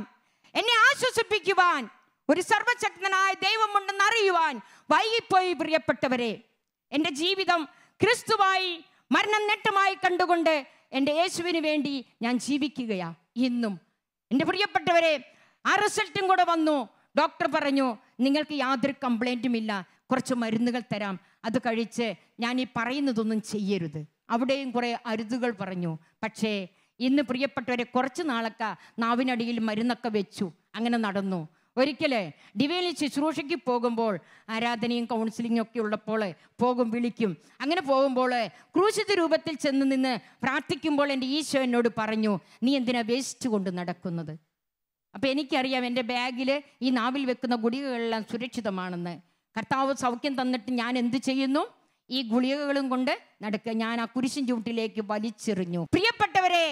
Speaker 2: എന്നെ ആശ്വസിപ്പിക്കുവാൻ ഒരു സർവശക്തനായ ദൈവമുണ്ടെന്ന് അറിയുവാൻ വൈകിപ്പോയി. പ്രിയപ്പെട്ടവരെ, എൻ്റെ ജീവിതം ക്രിസ്തുവായി മരണം നേട്ടമായി കണ്ടുകൊണ്ട് എൻ്റെ യേശുവിന് വേണ്ടി ഞാൻ ജീവിക്കുകയാ ഇന്നും. എൻ്റെ പ്രിയപ്പെട്ടവരെ, ആ റിസൾട്ടും കൂടെ വന്നു. ഡോക്ടർ പറഞ്ഞു, നിങ്ങൾക്ക് യാതൊരു കംപ്ലൈൻറ്റും ഇല്ല, കുറച്ച് മരുന്നുകൾ തരാം, അത് കഴിച്ച് ഞാൻ ഈ പറയുന്നതൊന്നും ചെയ്യരുത്. അവിടെയും കുറേ അരുതുകൾ പറഞ്ഞു. പക്ഷേ ഇന്ന് പ്രിയപ്പെട്ടവരെ, കുറച്ച് നാളൊക്കെ നാവിനടിയിൽ മരുന്നൊക്കെ വെച്ചു, അങ്ങനെ നടന്നു. ഒരിക്കൽ ഡിവൈൻ ശുശ്രൂഷയ്ക്ക് പോകുമ്പോൾ, ആരാധനയും കൗൺസിലിങ്ങും ഒക്കെ ഉള്ളപ്പോൾ വിളിക്കും. അങ്ങനെ പോകുമ്പോൾ ക്രൂശിത രൂപത്തിൽ ചെന്ന് നിന്ന് പ്രാർത്ഥിക്കുമ്പോൾ എൻ്റെ ഈശോ എന്നോട് പറഞ്ഞു, നീ എന്തിനാ വേസ്റ്റ് കൊണ്ട് നടക്കുന്നത്? അപ്പം എനിക്കറിയാം എൻ്റെ ബാഗിൽ ഈ നാവിൽ വെക്കുന്ന ഗുളികകളെല്ലാം സുരക്ഷിതമാണെന്ന്. കർത്താവ് സൗഖ്യം തന്നിട്ട് ഞാൻ എന്ത് ചെയ്യുന്നു? ഈ ഗുളികകളും കൊണ്ട് നടക്കുക. ഞാൻ ആ കുരിശിൻ ചൂട്ടിലേക്ക് വലിച്ചെറിഞ്ഞു. പ്രിയപ്പെട്ടവരെ,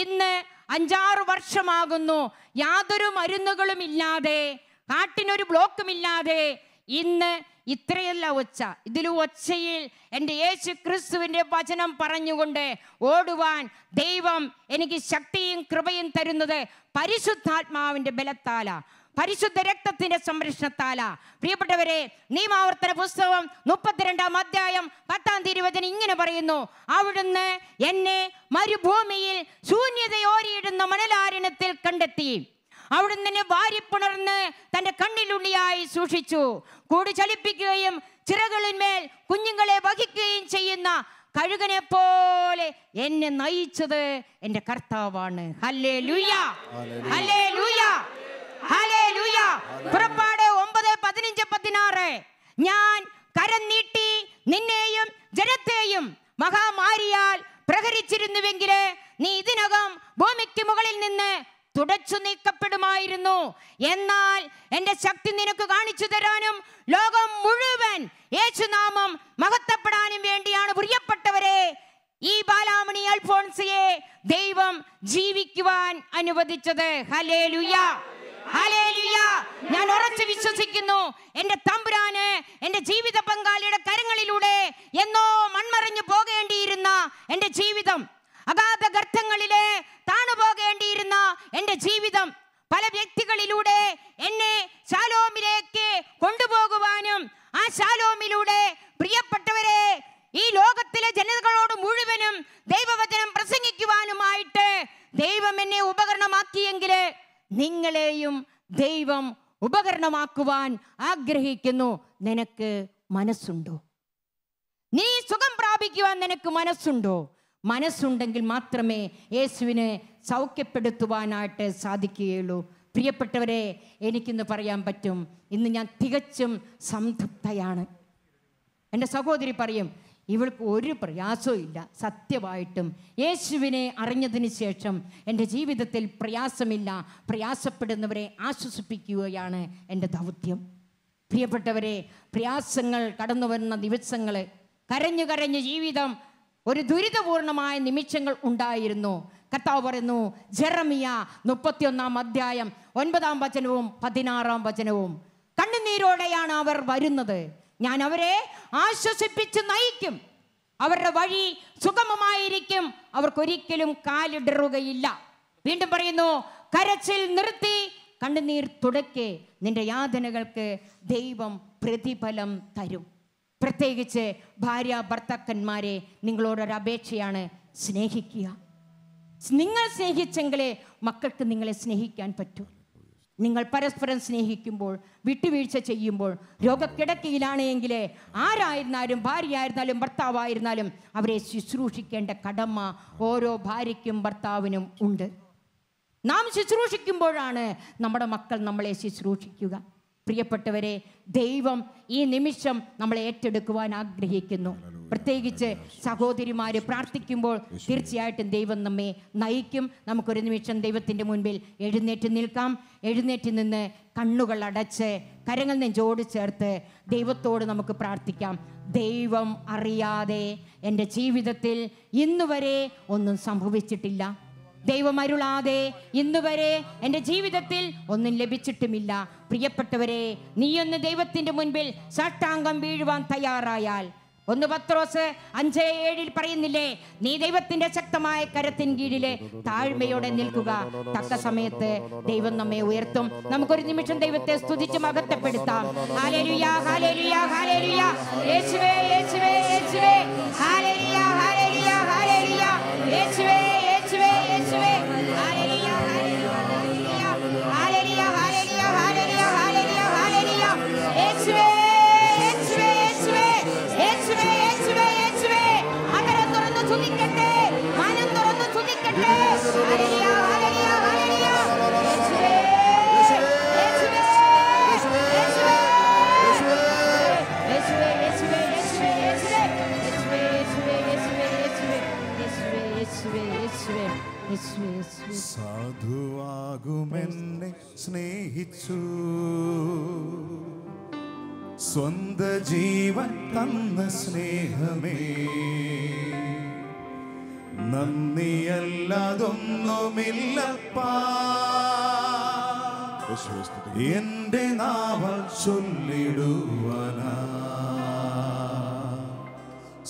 Speaker 2: ഇന്ന് 5-6 വർഷമാകുന്നു യാതൊരു മരുന്നുകളും ഇല്ലാതെ, കാട്ടിനൊരു ബ്ലോക്കും ഇല്ലാതെ. ഇന്ന് ഇത്രയല്ല ഒച്ച, ഇതിലും ഒച്ചയിൽ എൻ്റെ യേശു ക്രിസ്തുവിൻ്റെ വചനം പറഞ്ഞുകൊണ്ട് ഓടുവാൻ ദൈവം എനിക്ക് ശക്തിയും കൃപയും തരുന്നത് പരിശുദ്ധാത്മാവിൻ്റെ ബലത്താല, പരിശുദ്ധ രക്തത്തിന്റെ സംരക്ഷണത്താല. പ്രിയപ്പെട്ടവരെ, നിയമാവർത്തന പുസ്തകം 32-ാം അധ്യായം 10-ാം തിരുവചനം ഇങ്ങനെ പറയുന്നു, അവിടുന്ന് എന്നെ മരുഭൂമിയിൽ ശൂന്യതയോരിയിടുന്ന മണലാരണ്യത്തിൽ കണ്ടെത്തി. അവിടുന്ന് എന്നെ വാരിപ്പുണർന്ന് തൻ്റെ കണ്ണിലുള്ളിയായി സൂക്ഷിച്ചു. കൂടി ചലിപ്പിക്കുകയും ചിറകളിന്മേൽ കുഞ്ഞുങ്ങളെ വഹിക്കുകയും ചെയ്യുന്ന കഴുകനെ പോലെ എന്നെ നയിച്ചത് എൻ്റെ കർത്താവാണ്. Hallelujah, hallelujah, hallelujah. പുറപ്പാട് 9:15-16, ഞാൻ കരം നീട്ടി നിന്നെയും ജനത്തെയും മഹാമാരിയാൽ പ്രഹരിച്ചിരുന്നുവെങ്കിൽ നീ ഇതിനകം ഭൂമിക്ക് മുകളിൽ നിന്ന് തുടച്ചു നീക്കപ്പെടുമായിരുന്നു. എന്നാൽ എൻ്റെ ശക്തി നിനക്ക് കാണിച്ചു തരാനും ലോകം മുഴുവൻ യേശുനാമം മഹത്വപ്പെടാനും വേണ്ടിയാണ് പ്രിയപ്പെട്ടവരെ ഈ ബാലാമണി അൽഫോൻസിയെ ദൈവം ജീവിക്കുവാൻ അനുവദിച്ചത്. Hallelujah, hallelujah. ഞാൻ ഉറച്ചു വിശ്വസിക്കുന്നു, എൻ്റെ തമ്പുരാന് എൻ്റെ ജീവിത പങ്കാളിയുടെ കരങ്ങളിലൂടെ എന്നോ മൺമറഞ്ഞു പോകേണ്ടിയിരുന്ന എൻ്റെ ജീവിതം, അഗാധ ഗർത്തങ്ങളിലെ താണുപോകേണ്ടിയിരുന്ന എൻ്റെ ജീവിതം, പല വ്യക്തികളിലൂടെ എന്നെ ശാലോമിലേക്ക് കൊണ്ടുപോകുവാനും ആ ശാലോമിലൂടെ പ്രിയപ്പെട്ടവരെ ഈ ലോകത്തിലെ ജനതകളോട് മുഴുവനും ദൈവവചനം പ്രസംഗിക്കുവാനുമായിട്ട് ദൈവം എന്നെ ഉപകരണമാക്കിയെങ്കിൽ നിങ്ങളെയും ദൈവം ഉപകരണമാക്കുവാൻ ആഗ്രഹിക്കുന്നു. നിനക്ക് മനസ്സുണ്ടോ? നീ സുഖം പ്രാപിക്കുവാൻ നിനക്ക് മനസ്സുണ്ടോ? മനസ്സുണ്ടെങ്കിൽ മാത്രമേ യേശുവിനെ സൗഖ്യപ്പെടുത്തുവാനായിട്ട് സാധിക്കുകയുള്ളൂ. പ്രിയപ്പെട്ടവരെ, എനിക്കിന്ന് പറയാൻ പറ്റും, ഇന്ന് ഞാൻ തികച്ചും സംതൃപ്തയാണ്. എൻ്റെ സഹോദരി പറയും, ഇവൾക്ക് ഒരു പ്രയാസവും ഇല്ല. സത്യമായിട്ടും യേശുവിനെ അറിഞ്ഞതിന് ശേഷം എൻ്റെ ജീവിതത്തിൽ പ്രയാസമില്ല. പ്രയാസപ്പെടുന്നവരെ ആശ്വസിപ്പിക്കുകയാണ് എൻ്റെ ദൗത്യം. പ്രിയപ്പെട്ടവരെ, പ്രയാസങ്ങൾ കടന്നു വരുന്ന ദിവസങ്ങൾ, കരഞ്ഞു കരഞ്ഞ് ജീവിതം ഒരു ദുരിതപൂർണമായ നിമിഷങ്ങൾ ഉണ്ടായിരുന്നു. കർത്താവ് പറയുന്നു, ജെറമിയ 31 അധ്യായം 9 വചനവും 16 വചനവും, കണ്ണുനീരോടെയാണ് അവർ വരുന്നത്, ഞാൻ അവരെ ആശ്വസിപ്പിച്ച് നയിക്കും, അവരുടെ വഴി സുഗമമായിരിക്കും, അവർക്കൊരിക്കലും കാലിടറുകയില്ല. വീണ്ടും പറയുന്നു, കരച്ചിൽ നിർത്തി കണ്ണുനീർ തുടക്കെ, നിന്റെ യാതനകൾക്ക് ദൈവം പ്രതിഫലം തരും. പ്രത്യേകിച്ച് ഭാര്യ ഭർത്താക്കന്മാരെ, നിങ്ങളോടൊരു അപേക്ഷയാണ്, സ്നേഹിക്കുക. നിങ്ങൾ സ്നേഹിച്ചെങ്കിലേ മക്കൾക്ക് നിങ്ങളെ സ്നേഹിക്കാൻ പറ്റൂ. നിങ്ങൾ പരസ്പരം സ്നേഹിക്കുമ്പോൾ, വിട്ടുവീഴ്ച ചെയ്യുമ്പോൾ, രോഗക്കിടക്കയിലാണെങ്കിൽ ആരായിരുന്നാലും, ഭാര്യയായിരുന്നാലും ഭർത്താവായിരുന്നാലും അവരെ ശുശ്രൂഷിക്കേണ്ട കടമ ഓരോ ഭാര്യയ്ക്കും ഭർത്താവിനും ഉണ്ട്. നാം ശുശ്രൂഷിക്കുമ്പോഴാണ് നമ്മുടെ മക്കൾ നമ്മളെ ശുശ്രൂഷിക്കുക. പ്രിയപ്പെട്ടവരെ, ദൈവം ഈ നിമിഷം നമ്മളെ ഏറ്റെടുക്കുവാൻ ആഗ്രഹിക്കുന്നു. പ്രത്യേകിച്ച് സഹോദരിമാർ പ്രാർത്ഥിക്കുമ്പോൾ തീർച്ചയായിട്ടും ദൈവം നമ്മെ നയിക്കും. നമുക്കൊരു നിമിഷം ദൈവത്തിൻ്റെ മുൻപിൽ എഴുന്നേറ്റ് നിൽക്കാം. എഴുന്നേറ്റ് നിന്ന് കണ്ണുകൾ അടച്ച് കരങ്ങൾ നെഞ്ചോട് ചേർത്ത് ദൈവത്തോട് നമുക്ക് പ്രാർത്ഥിക്കാം. ദൈവം അറിയാതെ എൻ്റെ ജീവിതത്തിൽ ഇന്നുവരെ ഒന്നും സംഭവിച്ചിട്ടില്ല. ദൈവം അരുളാതെ ഇന്നുവരെ എൻ്റെ ജീവിതത്തിൽ ഒന്നും ലഭിച്ചിട്ടുമില്ല. പ്രിയപ്പെട്ടവരെ, നീയൊന്ന് ദൈവത്തിൻ്റെ മുൻപിൽ സാഷ്ടാംഗം വീഴുവാൻ തയ്യാറായാൽ, 1 പത്രോസ് 5:7 പറയുന്നില്ലേ, നീ ദൈവത്തിന്റെ ശക്തമായ കരത്തിൻ കീഴിലെ താഴ്മയോടെ നിൽക്കുക, തക്ക സമയത്ത് ദൈവം നമ്മെ ഉയർത്തും. നമുക്കൊരു നിമിഷം ദൈവത്തെ സ്തുതിച്ച് മഹത്വപ്പെടുത്താം. ഹല്ലേലൂയ, ഹല്ലേലൂയ, ഹല്ലേലൂയ, യേശുവേ, യേശുവേ, യേശുവേ, ഹല്ലേലൂയ, ഹല്ലേലൂയ, ഹല്ലേലൂയ, യേശുവേ, യേശുവേ, യേശുവേ, hallelujah, hallelujah, hallelujah, hallelujah, hallelujah, hallelujah, hallelujah, യേശുവേ, യേശുവേ, യേശുവേ, യേശുവേ, യേശുവേ, യേശുവേ, അകരം തുറന്ന് തുതിക്കട്ടെ, മനം തുറന്ന് തുതിക്കട്ടെ. ഹല്ലേലൂയ, ഹല്ലേലൂയ, ഹല്ലേലൂയ, യേശുവേ, യേശുവേ, യേശുവേ, യേശുവേ, യേശുവേ, യേശുവേ, യേശുവേ, യേശുവേ, യേശുവേ, യേശുവേ, യേശുവേ, യേശുവേ, യേശുവേ.
Speaker 3: സാധുവാകുമെന്നെ സ്നേഹിച്ചു, സ്വന്ത ജീവൻ തന്ന സ്നേഹമേ, നന്ദിയല്ലാതൊന്നുമില്ലപ്പാ, എന്റെ നാവൽ ചൊല്ലിടുവാനാ,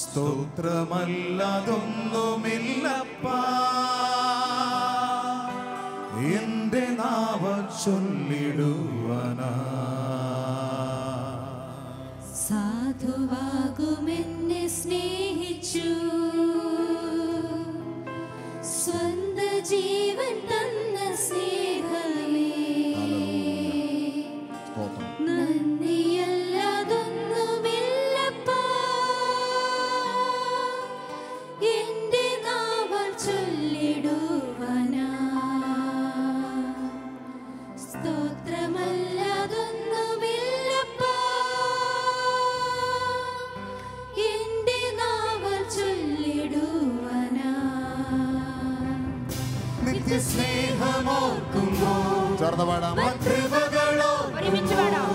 Speaker 3: സ്തോത്രമല്ലാതൊന്നുമില്ലപ്പാ, എന്റെ നാവൽ ചൊല്ലിടുവാനാ.
Speaker 4: സാധുവാകുമെന്നെ സ്നേഹിച്ചു, സ്വന്ത ജീവൻ തന്ന സ്നേഹമേ, നന്ദിയല്ലാതൊന്നുമില്ലപ്പാ, എന്റെ നാവൽ ചൊല്ലിടുവാനാ, സ്തോത്രമല്ലാതൊന്നുമില്ലപ്പാ, എന്റെ നാവൽ ചൊല്ലിടുവാനാ.
Speaker 3: നിത്യസ്നേഹമോർക്കുമ്പോൾ
Speaker 1: ചേർന്ന് പാടാം.
Speaker 2: ഒരുമിച്ച് പാടാം.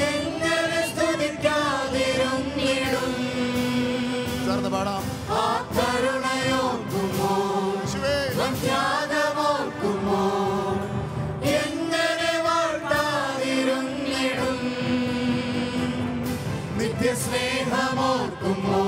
Speaker 3: എങ്ങനെ സ്തുതിക്കാതിരുന്നിടും,
Speaker 1: ചേർന്ന് പാടാം.
Speaker 3: ആ കരുണയോർക്കുമ്പോൾ, ത്യാഗമോർക്കുമ്പോൾ, എങ്ങനെ വാഴ്ത്താതിരുന്നിടും, നിത്യസ്നേഹമോർക്കുമ്പോൾ